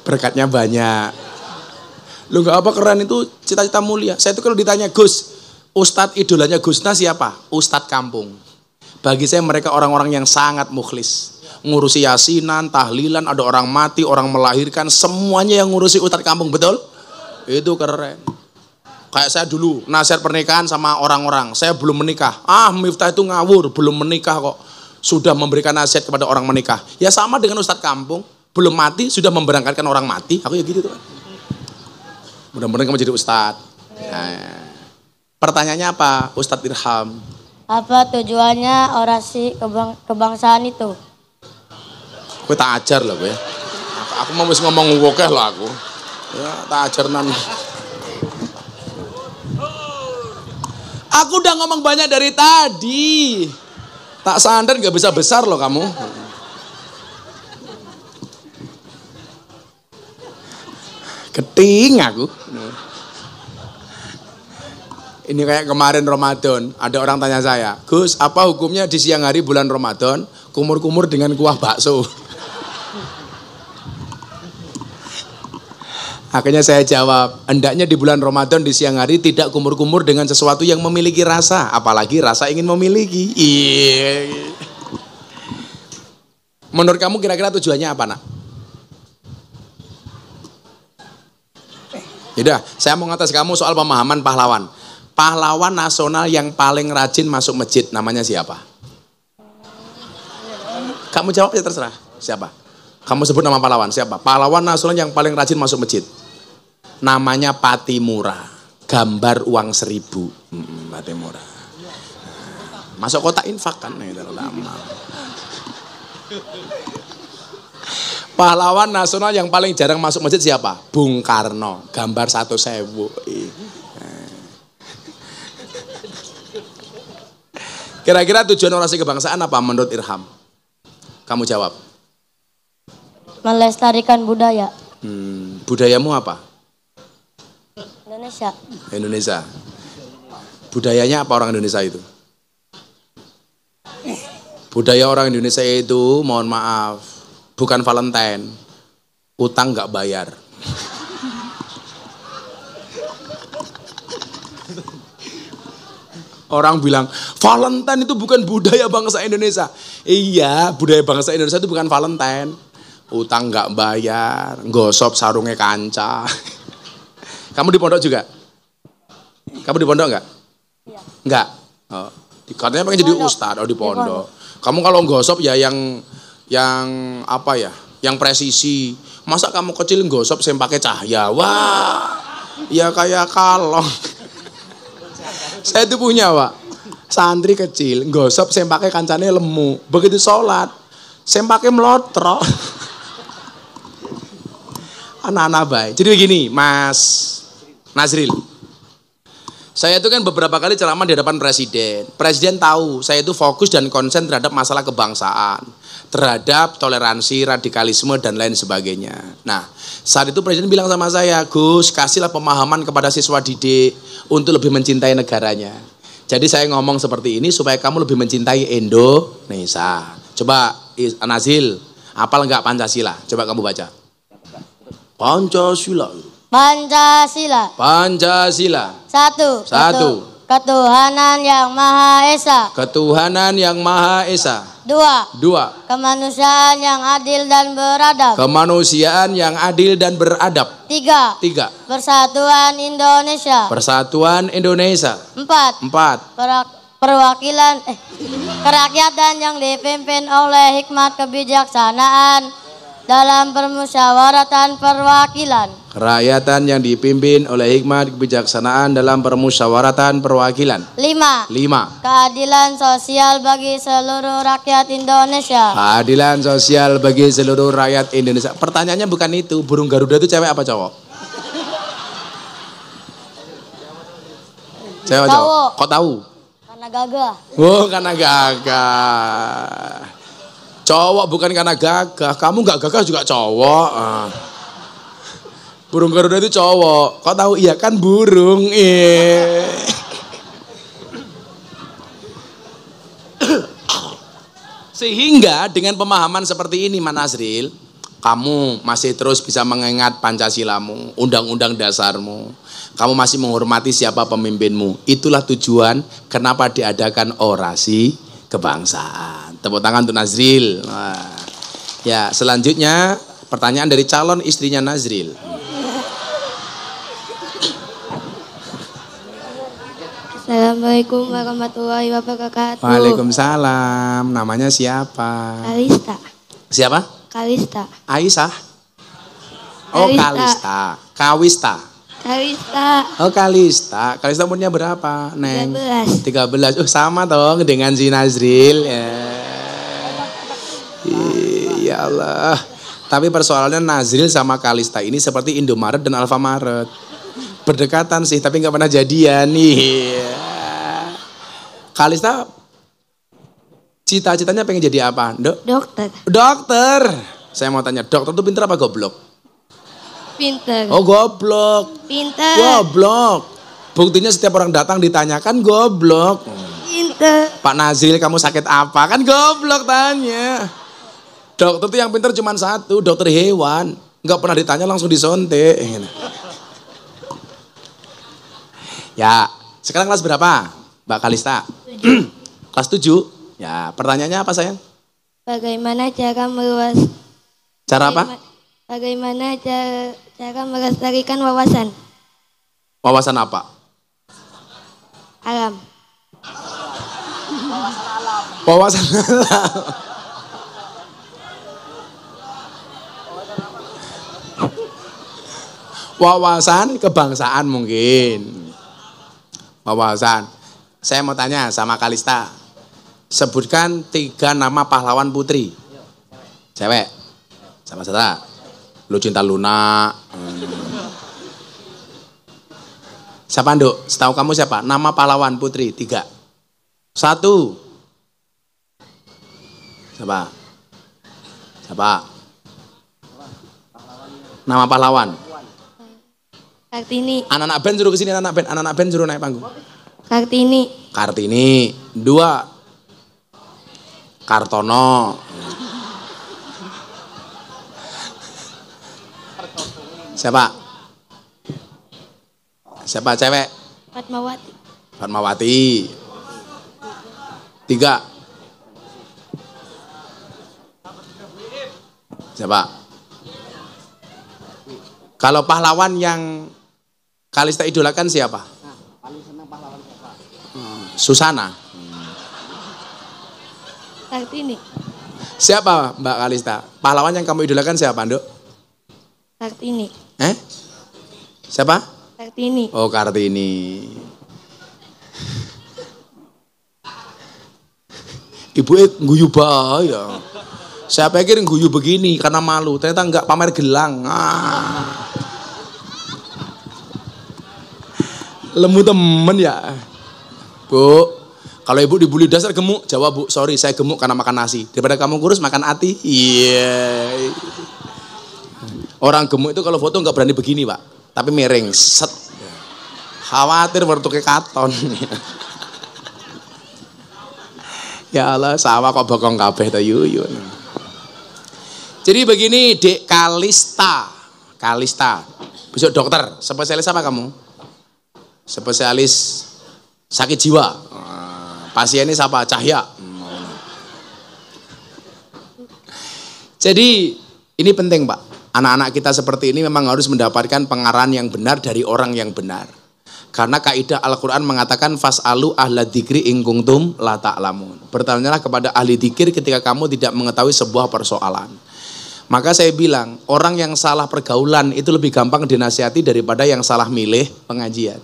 Berkatnya banyak. Lu nggak apa keren itu cita-cita mulia. Saya itu kalau ditanya Gus, ustad idolanya Gusna siapa? Ustad kampung. Bagi saya mereka orang-orang yang sangat mukhlis. Ngurusi yasinan, tahlilan, ada orang mati, orang melahirkan, semuanya yang ngurusi ustad kampung, betul? Itu keren. Kayak saya dulu nasihat pernikahan sama orang-orang, saya belum menikah. Miftah itu ngawur, belum menikah kok. Sudah memberikan nasihat kepada orang menikah. Ya sama dengan ustad kampung, belum mati sudah memberangkatkan orang mati. Aku ya gitu tuh. Mudah-mudahan kamu jadi ustad. Nah, pertanyaannya apa, Ustadz Irham? Apa tujuannya orasi kebangsaan itu? Gue tak ajar loh gue. Aku mau ngomong wokeh lah aku. Ya tak ajar nan. Aku udah ngomong banyak dari tadi. Tak sadar gak bisa besar loh kamu. Keting aku. Ini kayak kemarin Ramadan, ada orang tanya saya, Gus, apa hukumnya di siang hari bulan Ramadan, kumur-kumur dengan kuah bakso? Akhirnya saya jawab, hendaknya di bulan Ramadan di siang hari tidak kumur-kumur dengan sesuatu yang memiliki rasa, apalagi rasa ingin memiliki. Iya. Menurut kamu kira-kira tujuannya apa, Nak? Yaudah, saya mau ngetes kamu soal pemahaman pahlawan. Pahlawan nasional yang paling rajin masuk masjid, namanya siapa? Kamu jawab ya terserah, siapa? Kamu sebut nama pahlawan, siapa? Pahlawan nasional yang paling rajin masuk masjid. Namanya Patimura, gambar uang 1000. Patimura. Masuk kotak infak kan? Lama. Pahlawan nasional yang paling jarang masuk masjid siapa? Bung Karno, gambar 1.000. Kira-kira tujuan orasi kebangsaan apa menurut Irham? Kamu jawab. Melestarikan budaya. Budayamu apa? Indonesia. Indonesia. Budayanya apa orang Indonesia itu? Budaya orang Indonesia itu, mohon maaf, bukan Valentine, utang nggak bayar. Orang bilang, Valentine itu bukan budaya bangsa Indonesia. Iya, budaya bangsa Indonesia itu bukan Valentine. Utang nggak bayar, gosop sarungnya kanca. Kamu di pondok juga? Kamu di pondok nggak? Iya. Nggak? Oh. Katanya pengen jadi ustadz, di pondok. Kamu kalau gosop ya yang apa ya? Yang presisi. Masa kamu kecil gosop saya pakai cahaya? Wah, ya kayak kalong. Saya itu punya, Pak. Santri kecil, gosop saya pakai kancane lemu. Begitu sholat, saya pakai melotrok. Anak-anak baik. Jadi begini, Mas Nazril. Saya itu kan beberapa kali ceramah di hadapan presiden. Presiden tahu saya itu fokus dan konsen terhadap masalah kebangsaan, terhadap toleransi, radikalisme dan lain sebagainya. Nah, saat itu presiden bilang sama saya, Gus, kasihlah pemahaman kepada siswa didik untuk lebih mencintai negaranya. Jadi saya ngomong seperti ini supaya kamu lebih mencintai Indonesia. Coba Nazil, hafal enggak Pancasila? Coba kamu baca. Pancasila. Pancasila. Pancasila. Satu. Ketuhanan yang Maha Esa. Ketuhanan yang Maha Esa. Dua. Kemanusiaan yang adil dan beradab. Kemanusiaan yang adil dan beradab. Tiga. Persatuan Indonesia. Persatuan Indonesia. Empat. Kerakyatan yang dipimpin oleh hikmat kebijaksanaan dalam permusyawaratan perwakilan. Kerakyatan yang dipimpin oleh hikmat kebijaksanaan dalam permusyawaratan perwakilan. 5. Keadilan sosial bagi seluruh rakyat Indonesia. Keadilan sosial bagi seluruh rakyat Indonesia. Pertanyaannya bukan itu, burung Garuda itu cewek apa cowok? Cewek cowok. Kok tahu? Karena gagah. Oh, karena gagah. Cowok bukan karena gagah. Kamu nggak gagah juga cowok. Burung Garuda itu cowok. Kok tahu? Iya kan burung. Sehingga dengan pemahaman seperti ini, Mas Nazril, kamu masih terus bisa mengingat Pancasilamu, undang-undang dasarmu. Kamu masih menghormati siapa pemimpinmu. Itulah tujuan kenapa diadakan orasi kebangsaan. Tepuk tangan untuk Nazril. Ya, selanjutnya pertanyaan dari calon istrinya Nazril. Assalamualaikum warahmatullahi wabarakatuh. Waalaikumsalam. Namanya siapa? Kalista. Siapa? Kalista. Aisyah. Oh, Kalista. Kawista. Kalista. Oh, Kalista. Kalista umurnya berapa, Neng? 13. Sama dong dengan si Nazril. Ya Allah. Tapi persoalannya Nazril sama Kalista ini seperti Indomaret dan Alfamaret. Berdekatan sih, tapi nggak pernah jadian nih. Kalista cita-citanya pengen jadi apa, Dok? Dokter. Saya mau tanya, dokter tuh pinter apa goblok? Pinter. Oh, goblok. Pinter. Goblok. Buktinya setiap orang datang ditanyakan goblok. Pinter. Pak Nazril, kamu sakit apa? Kan goblok tanya. Dokter tuh yang pinter cuma satu, dokter hewan. Nggak pernah ditanya langsung disontek. Ya, sekarang kelas berapa, Mbak Kalista? 7. Kelas 7. Ya, pertanyaannya apa sayang? Bagaimana cara meluas? Cara apa? Bagaimana cara melestarikan wawasan Wawasan apa? alam? Wawasan wawasan kebangsaan mungkin. Wawasan. Saya mau tanya sama Kalista. Sebutkan 3 nama pahlawan putri. Cewek. Sama saudara. Lucinta Luna. Siapa Nduk? Setahu kamu siapa? Nama pahlawan putri 3. 1. Siapa? Siapa? Nama pahlawan. Kartini. Anak-anak band suruh kesini, anak-anak band suruh naik panggung. Kartini. Kartini. 2. Kartono. Siapa? Siapa cewek? Fatmawati. Fatmawati. 3. Siapa? Kalau pahlawan yang Kalista idolakan siapa? Susana. Kartini. Siapa Mbak Kalista? Pahlawan yang kamu idolakan siapa, Nduk? Kartini. Siapa? Kartini. Oh, Kartini. Ibu guyu ya. Saya pikir guyu begini karena malu, ternyata enggak, pamer gelang. Lemu temen ya. Bu, kalau ibu dibully dasar gemuk, jawab Bu, sorry saya gemuk karena makan nasi. Daripada kamu kurus makan ati. Iya. Orang gemuk itu kalau foto enggak berani begini, Pak. Tapi miring, set. Khawatir bertukar katon. Ya Allah, sawah kok bokong kabeh ta yuyu. Jadi begini, Dek Kalista. Kalista. Besok dokter, spesialis apa kamu? Spesialis sakit jiwa. Pasiennya siapa? Cahya. Jadi ini penting, Pak. Anak-anak kita seperti ini memang harus mendapatkan pengarahan yang benar dari orang yang benar. Karena kaidah Al-Quran mengatakan fas'alu ahla dzikri in kuntum la ta'lamun. Bertanyalah kepada ahli dzikir ketika kamu tidak mengetahui sebuah persoalan. Maka saya bilang, orang yang salah pergaulan itu lebih gampang dinasihati daripada yang salah milih pengajian.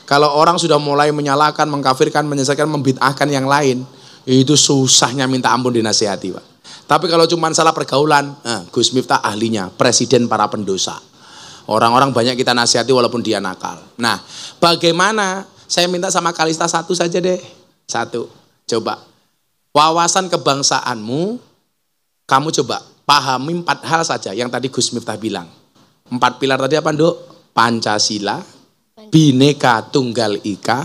Kalau orang sudah mulai menyalahkan, mengkafirkan, menyesatkan, membid'ahkan yang lain, itu susahnya minta ampun dinasihati, Pak. Tapi kalau cuma salah pergaulan, Gus Miftah ahlinya, presiden para pendosa. Orang-orang banyak kita nasihati walaupun dia nakal. Nah, bagaimana? Saya minta sama Kalista 1 saja deh. 1. Coba. Wawasan kebangsaanmu, kamu coba pahami 4 hal saja yang tadi Gus Miftah bilang. 4 pilar tadi apa, Nduk? Pancasila, Bhinneka Tunggal Ika,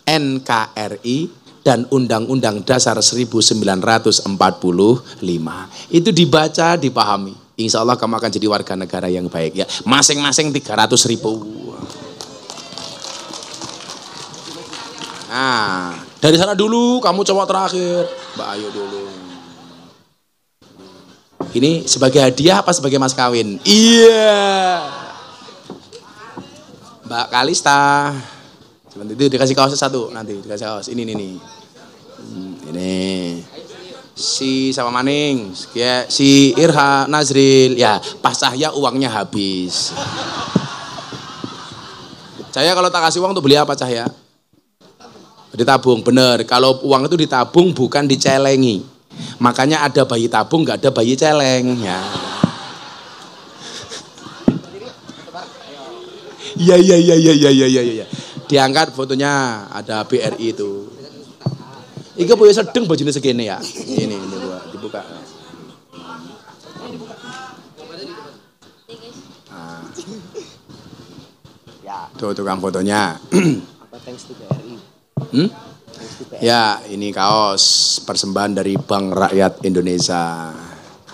NKRI, dan Undang-Undang Dasar 1945. Itu dibaca, dipahami. Insya Allah kamu akan jadi warga negara yang baik ya. Masing-masing 300.000. Nah, dari sana dulu kamu cowok terakhir. Mbak Ayu dulu. Ini sebagai hadiah apa sebagai mas kawin? Iya. Mbak Kalista. Sebentar itu dikasih kaosnya 1 nanti dikasih kaos. Ini. Ini. Si sama Maning, si Irha, Nazril, ya pas Cahya uangnya habis. Cahya kalau tak kasih uang untuk beli apa Cahya? Ditabung, bener. Kalau uang itu ditabung bukan dicelengi. Makanya ada bayi tabung, nggak ada bayi celeng. Ya. Iya. Diangkat fotonya ada BRI itu. Iku punya sedeng bajunya segini ya. Ini dibuka. Nah. Tuh tukang fotonya. Ya, ini kaos persembahan dari Bank Rakyat Indonesia.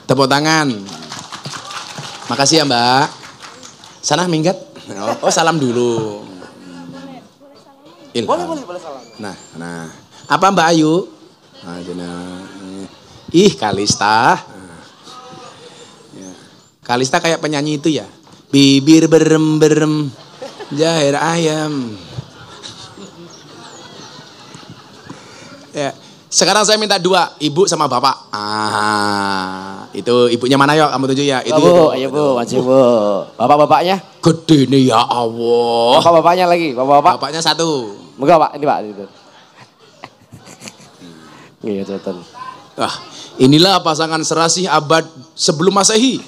Tepuk tangan. Makasih ya, Mbak. Sana minggat. Oh, salam dulu. Boleh salam. Nah. Apa Mbak Ayu? Ih, Kalista. Kalista kayak penyanyi itu ya. Bibir berem-berem, jahe ayam. Ya. Sekarang saya minta dua, ibu sama bapak. Itu ibunya mana yuk? Kamu tunjuk ya. Itu Bu, ayo bu, maju bu. Bapak-bapaknya? Gede nih ya Allah. Bapak-bapaknya lagi, bapak-bapak. Bapaknya satu. Moga pak, ini pak. Gitu. Iya, cetan. Wah, inilah pasangan serasi abad sebelum Masehi.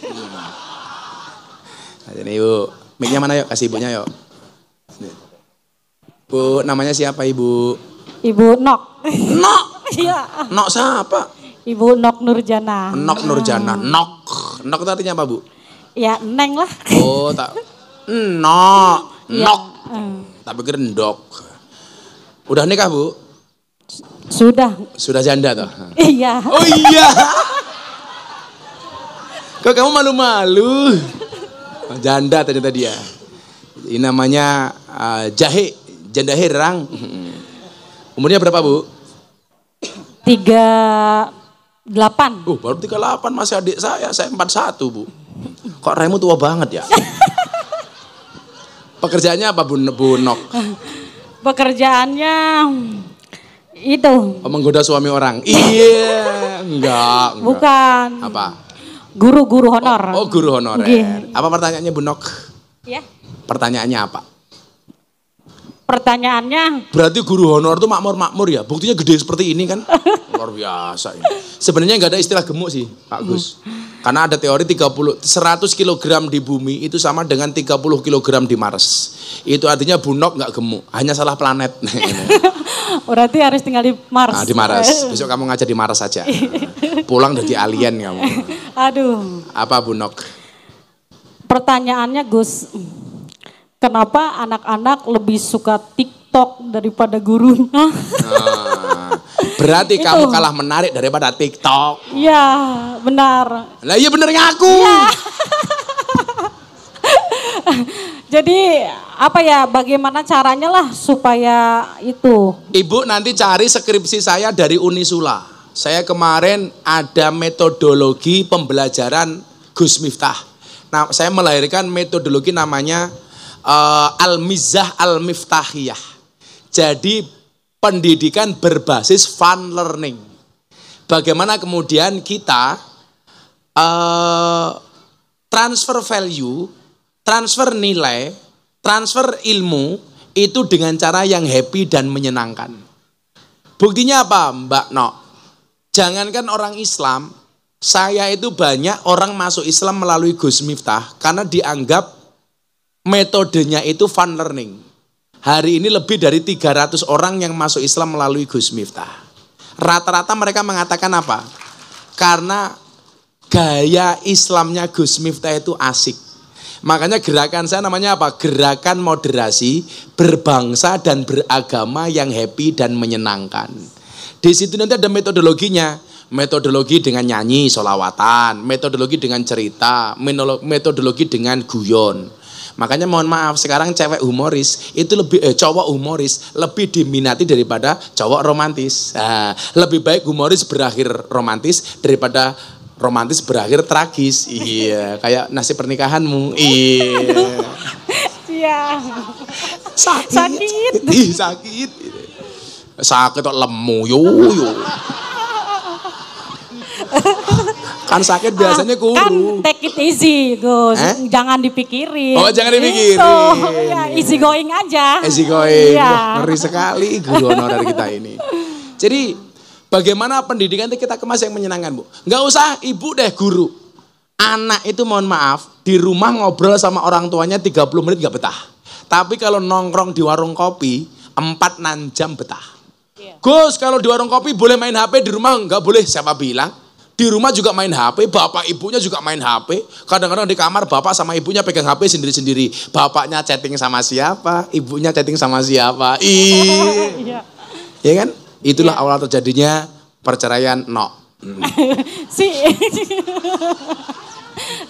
Ini ibu, mic-nya mana yuk? Kasih ibunya yuk. Bu, namanya siapa ibu? Ibu Nok. Nok. Iya. Nok siapa? Ibu Nok Nurjana. Nok Nurjana. Nok. Nok itu artinya apa bu? Ya Neng lah. Oh tak. Nok. Ya, Nok. Tapi kira ndok. Udah nikah bu? Sudah. Sudah janda toh? Iya. Oh iya. Kok kamu malu-malu? Janda ternyata dia. Ini namanya jahe. Janda herang. Umurnya berapa bu? 38. Baru 38 masih adik saya 41 bu. Kok remu tua banget ya? Pekerjaannya apa bu Nok? Pekerjaannya itu. Menggoda suami orang? Iya, enggak. Bukan. Apa? Guru honor. Oh guru honorer. Iya. Apa pertanyaannya bu Nok? Ya. Pertanyaannya apa? Pertanyaannya. Berarti guru honor itu makmur ya? Buktinya gede seperti ini kan? Luar biasa ini. Sebenarnya nggak ada istilah gemuk sih Pak Gus. Karena ada teori 100 kg di bumi itu sama dengan 30 kg di Mars. Itu artinya Bu Nok nggak gemuk, hanya salah planet. Berarti harus tinggal di Mars. Nah, di Mars. Besok kamu ngajar di Mars saja. Pulang jadi alien kamu. Aduh. Apa Bu Nok? Pertanyaannya Gus. Kenapa anak-anak lebih suka TikTok daripada gurunya? Berarti kamu kalah menarik daripada TikTok. Iya, benar. Lah iya bener ngaku. Ya. Jadi apa ya, bagaimana caranya lah supaya itu. Ibu nanti cari skripsi saya dari Unisula. Saya kemarin ada metodologi pembelajaran Gus Miftah. Nah, saya melahirkan metodologi namanya Al-Mizah Al-Miftahiyah. Jadi pendidikan berbasis fun learning. Bagaimana kemudian kita transfer value, transfer nilai, transfer ilmu itu dengan cara yang happy dan menyenangkan. Buktinya apa Mbak Nok? Jangankan orang Islam, saya itu banyak orang masuk Islam melalui Gus Miftah karena dianggap metodenya itu fun learning. Hari ini lebih dari 300 orang yang masuk Islam melalui Gus Miftah. Rata-rata mereka mengatakan apa? Karena gaya Islamnya Gus Miftah itu asik. Makanya gerakan saya namanya apa? Gerakan moderasi, berbangsa dan beragama yang happy dan menyenangkan. Di situ nanti ada metodologinya. Metodologi dengan nyanyi, sholawatan, metodologi dengan cerita, metodologi dengan guyon. Makanya mohon maaf, sekarang cewek humoris itu lebih cowok humoris lebih diminati daripada cowok romantis. Nah, lebih baik humoris berakhir romantis daripada romantis berakhir tragis. Iya, kayak nasib pernikahanmu. Iya. Iya. Sakit. Ih, sakit. Sakit kok lemu yo. Kan sakit biasanya kuru. Kan take it easy, Gus. Jangan dipikirin. Oh, jangan dipikirin. Itu, ya, easy going aja. Easy going. Iya. Ngeri sekali guru honorer kita ini. Jadi, bagaimana pendidikan itu kita kemas yang menyenangkan, Bu? Nggak usah ibu deh guru. Anak itu mohon maaf, di rumah ngobrol sama orang tuanya 30 menit nggak betah. Tapi kalau nongkrong di warung kopi, 4-6 jam betah. Gus, kalau di warung kopi boleh main HP, di rumah nggak boleh. Siapa bilang? Di rumah juga main HP, bapak ibunya juga main HP. Kadang-kadang di kamar bapak sama ibunya pegang HP sendiri-sendiri. Bapaknya chatting sama siapa, ibunya chatting sama siapa. Iya. Ya kan? Itulah awal terjadinya perceraian Nok. Si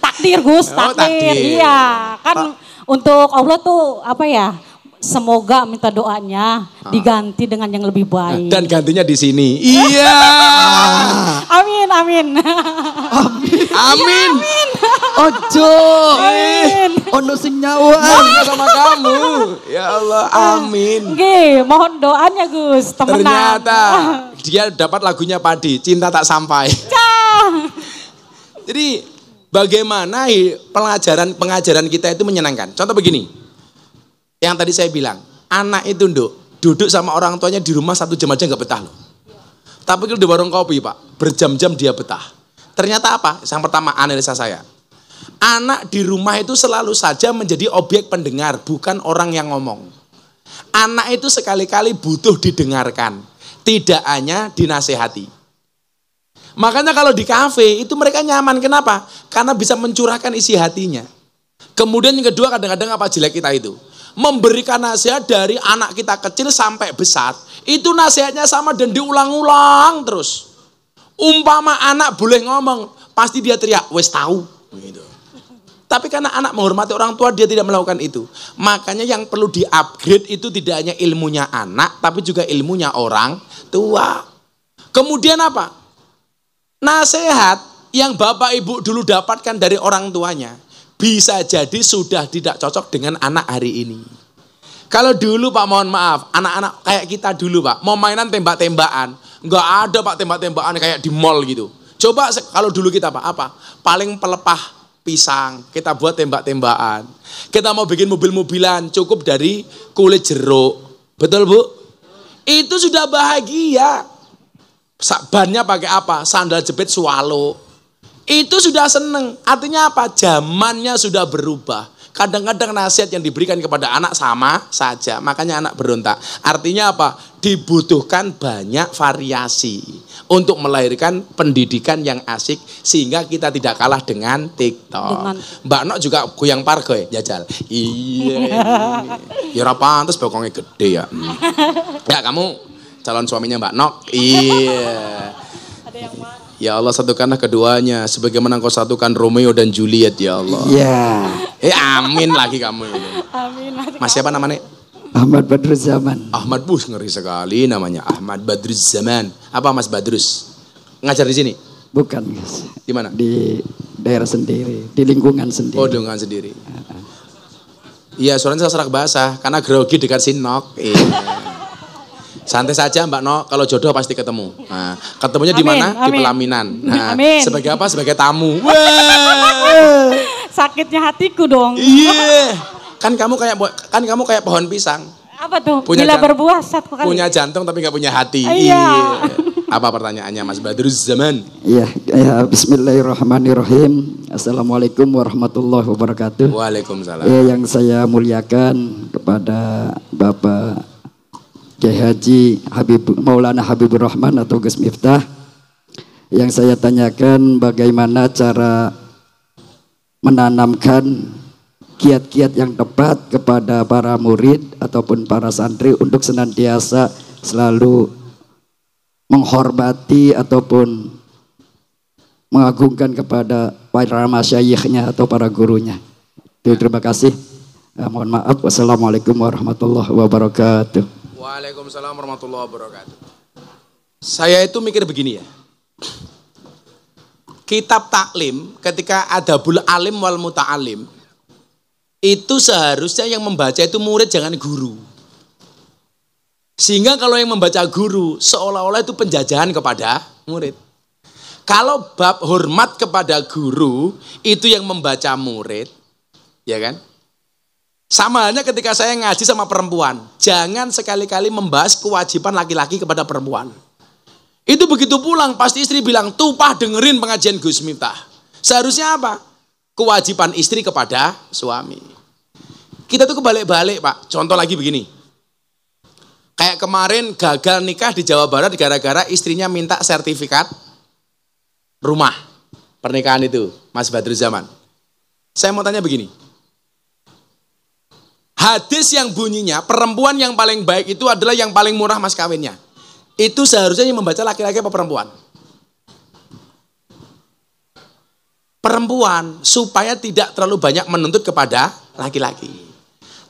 takdir Gus, takdir. Iya, kan untuk Allah tuh apa ya? semoga minta doanya diganti dengan yang lebih baik. Dan gantinya di sini. Iya. Amin, amin. Amin. Ojo. Amin. Ono sing nyawa. Sama kamu. Ya Allah, amin. Oke, mohon doanya Gus, temenan. Ternyata dia dapat lagunya Padi, Cinta Tak Sampai. Jadi bagaimana pengajaran kita itu menyenangkan. Contoh begini. Yang tadi saya bilang, anak itu duduk sama orang tuanya di rumah 1 jam aja nggak betah loh. Tapi kalau di warung kopi Pak, berjam-jam dia betah. Ternyata apa? Yang pertama analisa saya. Anak di rumah itu selalu saja menjadi objek pendengar, bukan orang yang ngomong. Anak itu sekali-kali butuh didengarkan, tidak hanya dinasehati. Makanya kalau di kafe itu mereka nyaman, kenapa? Karena bisa mencurahkan isi hatinya. Kemudian yang kedua kadang-kadang apa jelek kita itu? Memberikan nasihat dari anak kita kecil sampai besar. Itu nasihatnya sama dan diulang-ulang terus. Umpama anak boleh ngomong, pasti dia teriak, wes tahu. Gitu. Tapi karena anak menghormati orang tua, dia tidak melakukan itu. Makanya yang perlu di-upgrade itu tidak hanya ilmunya anak, tapi juga ilmunya orang tua. Kemudian apa? Nasihat yang bapak ibu dulu dapatkan dari orang tuanya, bisa jadi sudah tidak cocok dengan anak hari ini. Kalau dulu Pak, mohon maaf, anak-anak kayak kita dulu Pak, mau mainan tembak-tembakan, nggak ada Pak tembak-tembakan kayak di mall gitu. Coba kalau dulu kita Pak, apa? Paling pelepah pisang, kita buat tembak-tembakan. Kita mau bikin mobil-mobilan, cukup dari kulit jeruk. Betul Bu? Itu sudah bahagia. Bannya pakai apa? Sandal jepit swallow. Itu sudah seneng. Artinya apa? Zamannya sudah berubah. Kadang-kadang nasihat yang diberikan kepada anak sama saja. Makanya anak berontak. Artinya apa? Dibutuhkan banyak variasi untuk melahirkan pendidikan yang asik sehingga kita tidak kalah dengan TikTok. Mbak Nok juga goyang pargo ya, jajal. Iya. Ya ora pantes bokongnya gede ya. Ya kamu calon suaminya Mbak Nok. Iya. Ada yang mana? Ya Allah, satukanlah keduanya sebagaimana Engkau satukan Romeo dan Juliet ya Allah. Iya. Amin lagi kamu ini. Amin. Mas siapa namanya? Ahmad Badruz Zaman. Ahmad, ngeri sekali namanya Ahmad Badruz Zaman. Apa Mas Badruz? Ngajar di sini? Bukan, Mas. Di mana? Di daerah sendiri, di lingkungan sendiri. Oh, lingkungan sendiri. Iya, suaranya serak basah karena grogi dekat sinok. Iya. Santai saja Mbak Nok, kalau jodoh pasti ketemu. Nah, ketemunya di mana? Di pelaminan. Nah, amin. Sebagai apa? Sebagai tamu. Sakitnya hatiku dong. Iya. Kan kamu kayak pohon pisang. Apa tuh? Punya Bila berbuah satu kali. Punya jantung tapi nggak punya hati. Iya. Apa pertanyaannya Mas Badruz Zaman? Iya, ya, bismillahirrahmanirrahim. Assalamualaikum warahmatullahi wabarakatuh. Waalaikumsalam. Yang saya muliakan kepada Bapak Kiai Haji Maulana Habibur Rahman atau Gus Miftah, yang saya tanyakan bagaimana cara menanamkan kiat-kiat yang tepat kepada para murid ataupun para santri untuk senantiasa selalu menghormati ataupun mengagungkan kepada para masyayikhnya atau para gurunya. Terima kasih. Mohon maaf. Wassalamualaikum warahmatullahi wabarakatuh. Waalaikumsalam warahmatullahi wabarakatuh. Saya itu mikir begini ya. Kitab taklim ketika adabul alim wal muta'alim itu seharusnya yang membaca itu murid jangan guru. Sehingga kalau yang membaca guru seolah-olah itu penjajahan kepada murid. Kalau bab hormat kepada guru itu yang membaca murid, ya kan? Sama halnya ketika saya ngaji sama perempuan, jangan sekali-kali membahas kewajiban laki-laki kepada perempuan. Itu begitu pulang pasti istri bilang, "Tupah dengerin pengajian Gus Miftah." Seharusnya apa? Kewajiban istri kepada suami. Kita tuh kebalik-balik Pak. Contoh lagi begini. Kayak kemarin gagal nikah di Jawa Barat gara-gara istrinya minta sertifikat rumah pernikahan itu, Mas Badruz Zaman. Saya mau tanya begini. Hadis yang bunyinya perempuan yang paling baik itu adalah yang paling murah mas kawinnya. Itu seharusnya yang membaca laki-laki apa perempuan? Perempuan, supaya tidak terlalu banyak menuntut kepada laki-laki.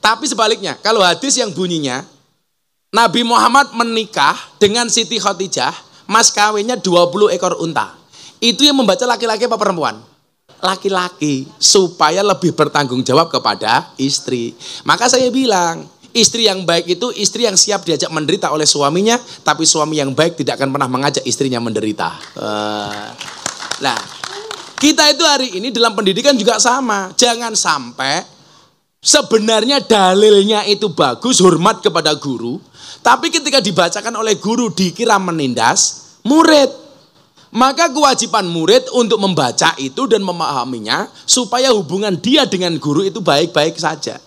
Tapi sebaliknya, kalau hadis yang bunyinya Nabi Muhammad menikah dengan Siti Khadijah, mas kawinnya 20 ekor unta. Itu yang membaca laki-laki apa perempuan? Laki-laki, supaya lebih bertanggung jawab kepada istri. Maka saya bilang, istri yang baik itu istri yang siap diajak menderita oleh suaminya, tapi suami yang baik tidak akan pernah mengajak istrinya menderita. Nah, kita itu hari ini dalam pendidikan juga sama. Jangan sampai sebenarnya dalilnya itu bagus, hormat kepada guru, tapi ketika dibacakan oleh guru dikira menindas murid. Maka kewajiban murid untuk membaca itu dan memahaminya supaya hubungan dia dengan guru itu baik-baik saja.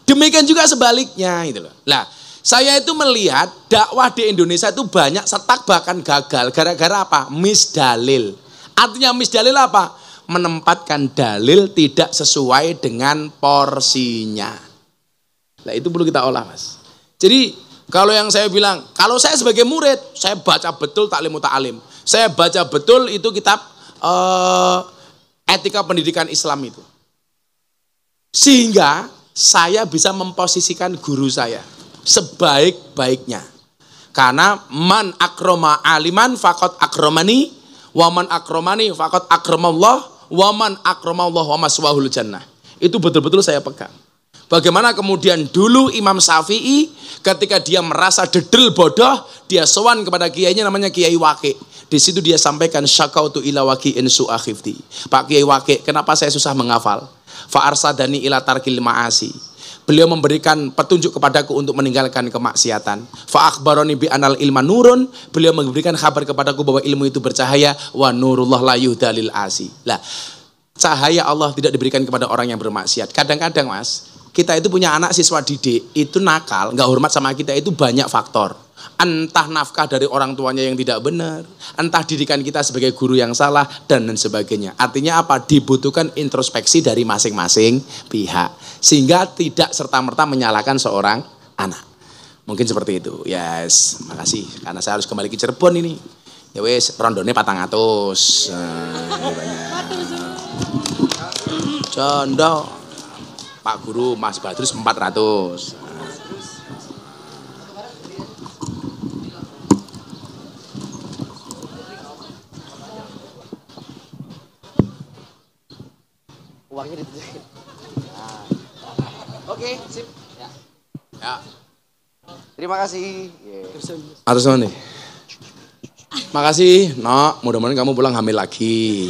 Demikian juga sebaliknya gitu loh. Nah, saya itu melihat dakwah di Indonesia itu banyak setak bahkan gagal gara-gara apa? Misdalil. Artinya misdalil apa? Menempatkan dalil tidak sesuai dengan porsinya. Nah, itu perlu kita olah, Mas. Jadi, kalau yang saya bilang, kalau saya sebagai murid, saya baca betul Ta'lim Muta'alim. Saya baca betul itu kitab etika pendidikan Islam itu. Sehingga saya bisa memposisikan guru saya sebaik-baiknya. Karena man akroma aliman fakot akromani, wa man akromani fakot akramallah, wa man akramallah wa maswahul jannah. Itu betul-betul saya pegang. Bagaimana kemudian dulu Imam Syafi'i ketika dia merasa dedel bodoh, dia sowan kepada kiainya namanya Kiai Waqi'. Di situ dia sampaikan syakautu ila waqi'in su'a khifdi. Pak Kiai Waqi', kenapa saya susah menghafal? Fa arsadani ila tarkil ma'asi. Beliau memberikan petunjuk kepadaku untuk meninggalkan kemaksiatan. Fa akhbarani bi anal ilma nurun. Beliau memberikan kabar kepadaku bahwa ilmu itu bercahaya, wa nurullah la yuhdalil asi. Lah, cahaya Allah tidak diberikan kepada orang yang bermaksiat. Kadang-kadang, Mas, kita itu punya anak siswa didik, itu nakal, nggak hormat sama kita, itu banyak faktor. Entah nafkah dari orang tuanya yang tidak benar, entah didikan kita sebagai guru yang salah, dan lain sebagainya. Artinya apa? Dibutuhkan introspeksi dari masing-masing pihak. Sehingga tidak serta-merta menyalahkan seorang anak. Mungkin seperti itu. Yes, makasih. Karena saya harus kembali ke Cirebon ini. Ya wes, rondone 400. Condo. Pak Guru, Mas Badrus 400. Uangnya ditunjukin. Nah. Oke, sip. Ya. Ya. Terima kasih. Atas nih. Makasih, Nok. Mudah-mudahan kamu pulang hamil lagi.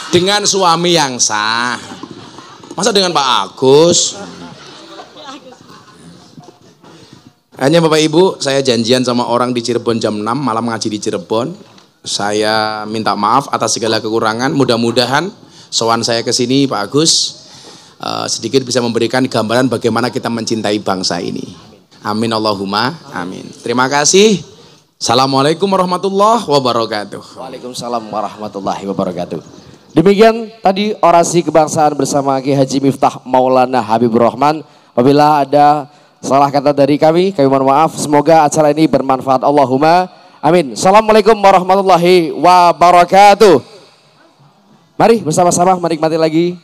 Dengan suami yang sah. Masa dengan Pak Agus? Hanya Bapak Ibu, saya janjian sama orang di Cirebon jam 6 malam ngaji di Cirebon. Saya minta maaf atas segala kekurangan. Mudah-mudahan sowan saya ke sini Pak Agus sedikit bisa memberikan gambaran bagaimana kita mencintai bangsa ini. Amin Allahumma amin. Terima kasih. Assalamualaikum warahmatullahi wabarakatuh. Waalaikumsalam warahmatullahi wabarakatuh. Demikian tadi orasi kebangsaan bersama Ki Haji Miftah Maulana Habibur Rahman. Apabila ada salah kata dari kami mohon maaf. Semoga acara ini bermanfaat. Allahumma amin. Assalamualaikum warahmatullahi wabarakatuh. Mari bersama-sama menikmati lagi